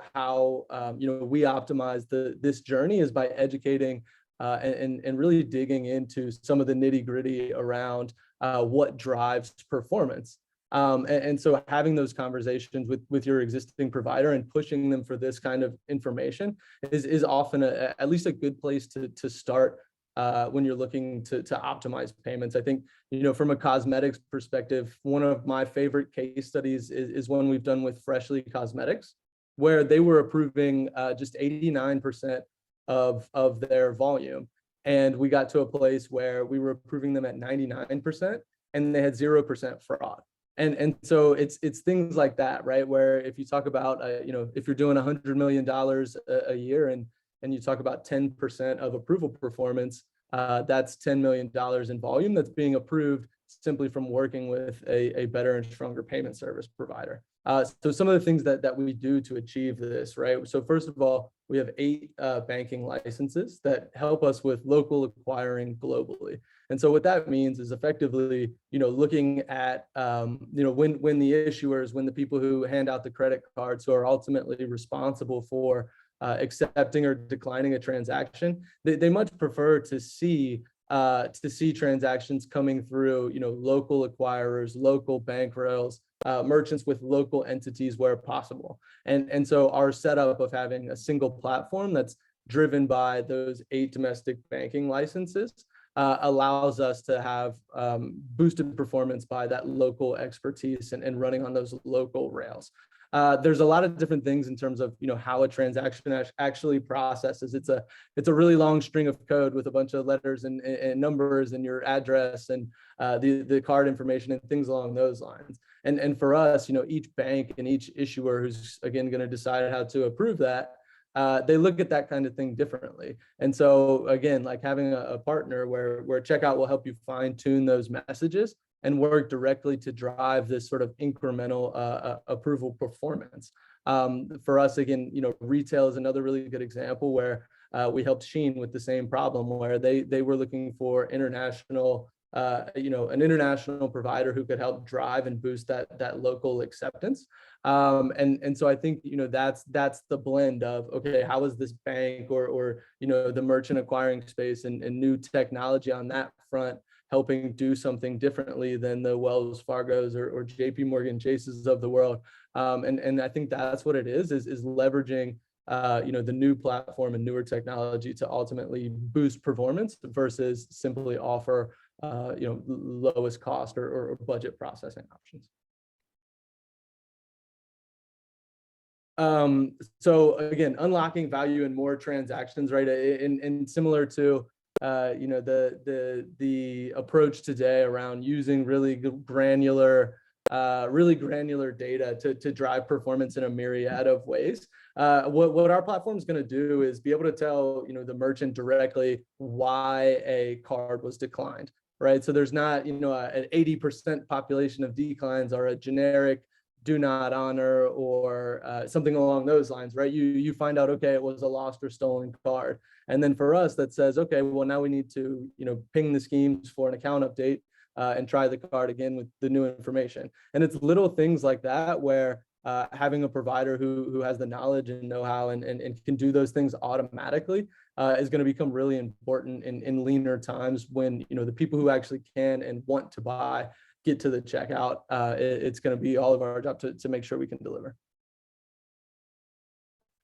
we optimize this journey is by educating and really digging into some of the nitty-gritty around what drives performance. And so having those conversations with your existing provider and pushing them for this kind of information is often at least a good place to start when you're looking to optimize payments. I think, from a cosmetics perspective, one of my favorite case studies is one we've done with Freshly Cosmetics, where they were approving just 89% of their volume. And we got to a place where we were approving them at 99%, and they had 0% fraud. And so it's things like that, right? Where if you talk about, if you're doing $100 million a year and you talk about 10% of approval performance, that's $10 million in volume that's being approved simply from working with a better and stronger payment service provider. So some of the things that we do to achieve this, right? So first of all, we have 8 banking licenses that help us with local acquiring globally. And so what that means is effectively, looking at, when the issuers, when the people who hand out the credit cards, who are ultimately responsible for accepting or declining a transaction, they much prefer to see transactions coming through, local acquirers, local bank rails, merchants with local entities where possible. And so our setup of having a single platform that's driven by those 8 domestic banking licenses allows us to have boosted performance by that local expertise and running on those local rails. There's a lot of different things in terms of how a transaction actually processes. It's a really long string of code with a bunch of letters and numbers and your address and the card information and things along those lines. And for us, each bank and each issuer who's again going to decide how to approve that, they look at that kind of thing differently. And so again, like having a partner where Checkout will help you fine tune those messages and work directly to drive this sort of incremental approval performance. For us, again, retail is another really good example where we helped Shein with the same problem, where they were looking for international, an international provider who could help drive and boost that local acceptance. And so I think that's the blend of, okay, how is this bank or the merchant acquiring space and new technology on that front helping do something differently than the Wells Fargos or JP Morgan Chases of the world. And I think that's what it is leveraging the new platform and newer technology to ultimately boost performance versus simply offer lowest cost or budget processing options. So again, unlocking value in more transactions, right? And similar to the approach today around using really granular data to drive performance in a myriad of ways. What our platform is going to do is be able to tell the merchant directly why a card was declined, right? So there's not an 80% population of declines or a generic do not honor or something along those lines, right? You find out, okay, it was a lost or stolen card. And then for us, that says, okay, well, now we need to, ping the schemes for an account update and try the card again with the new information. And it's little things like that where having a provider who has the knowledge and know-how and can do those things automatically is going to become really important in leaner times when, the people who actually can and want to buy get to the checkout. It's going to be all of our job to make sure we can deliver.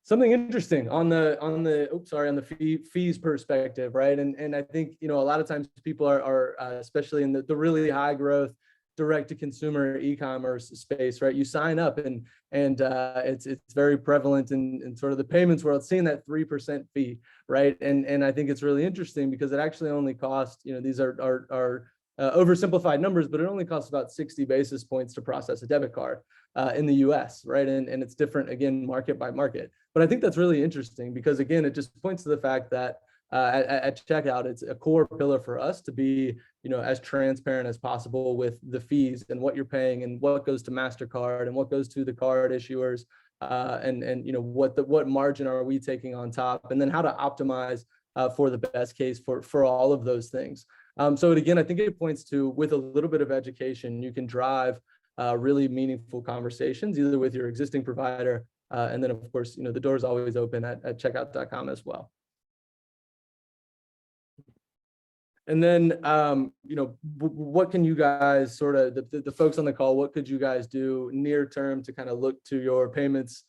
Something interesting on the fees perspective, right? And I think a lot of times people are especially in the really high growth direct to consumer e-commerce space, right? You sign up and it's very prevalent in sort of the payments world, seeing that 3% fee, right? And I think it's really interesting because it actually only costs, these are oversimplified numbers, but it only costs about 60 basis points to process a debit card in the US, right? And it's different, again, market by market. But I think that's really interesting because, again, it just points to the fact that at checkout, it's a core pillar for us to be, as transparent as possible with the fees and what you're paying and what goes to MasterCard and what goes to the card issuers and what margin are we taking on top, and then how to optimize for the best case for all of those things. So again, I think it points to, with a little bit of education, you can drive really meaningful conversations, either with your existing provider, and then of course, the door is always open at checkout.com as well. And then, what can you guys sort of, the folks on the call, what could you guys do near term to kind of look to your payments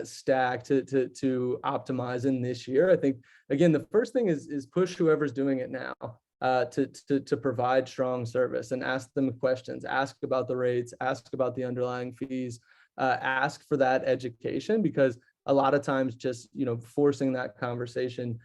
stack to optimize in this year? I think, again, the first thing is push whoever's doing it now to provide strong service and ask them questions, ask about the rates, ask about the underlying fees, ask for that education, because a lot of times just, forcing that conversation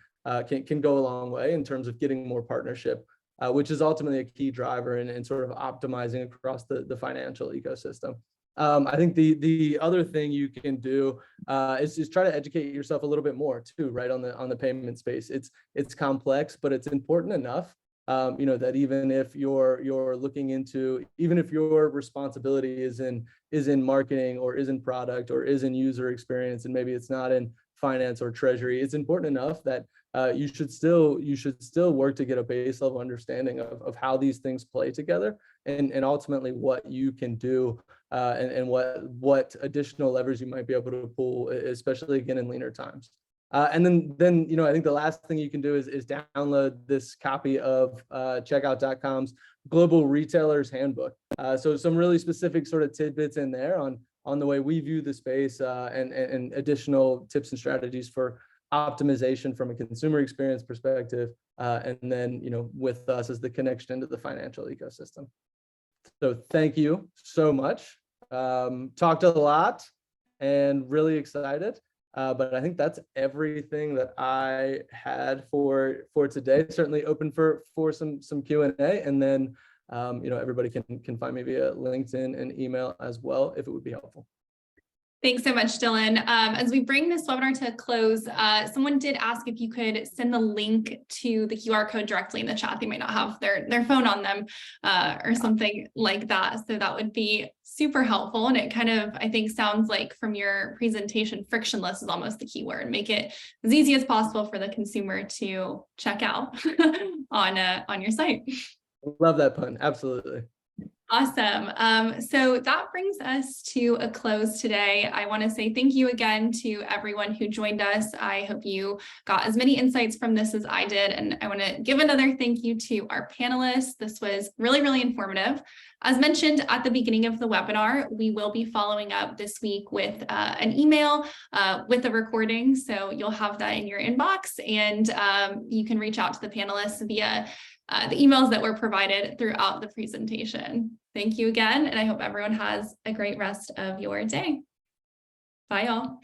can go a long way in terms of getting more partnership, which is ultimately a key driver in sort of optimizing across the financial ecosystem. I think the other thing you can do is try to educate yourself a little bit more too, right, on the payment space. It's complex, but it's important enough that even if you're looking into, even if your responsibility is in marketing or is in product or is in user experience, and maybe it's not in finance or treasury, it's important enough that you should still work to get a base level understanding of how these things play together, and ultimately what you can do, and what additional levers you might be able to pull, especially again in leaner times. And then I think the last thing you can do is download this copy of checkout.com's Global Retailers Handbook. So some really specific sort of tidbits in there on the way we view the space, and additional tips and strategies for optimization from a consumer experience perspective, and then with us as the connection into the financial ecosystem. So thank you so much. Talked a lot and really excited. But I think that's everything that I had for today. Certainly open for some Q&A, and then everybody can find me via LinkedIn and email as well if it would be helpful. Thanks so much, Dylan. As we bring this webinar to a close, someone did ask if you could send the link to the QR code directly in the chat. They might not have their phone on them, or something like that. So that would be super helpful. And it kind of, I think, sounds like from your presentation, frictionless is almost the key word. Make it as easy as possible for the consumer to check out on your site. Love that pun. Absolutely. Awesome. So that brings us to a close today. I want to say thank you again to everyone who joined us. I hope you got as many insights from this as I did. And I want to give another thank you to our panelists. This was really, really informative. As mentioned at the beginning of the webinar, we will be following up this week with an email with a recording. So you'll have that in your inbox, and you can reach out to the panelists via the emails that were provided throughout the presentation. Thank you again, and I hope everyone has a great rest of your day. Bye, y'all.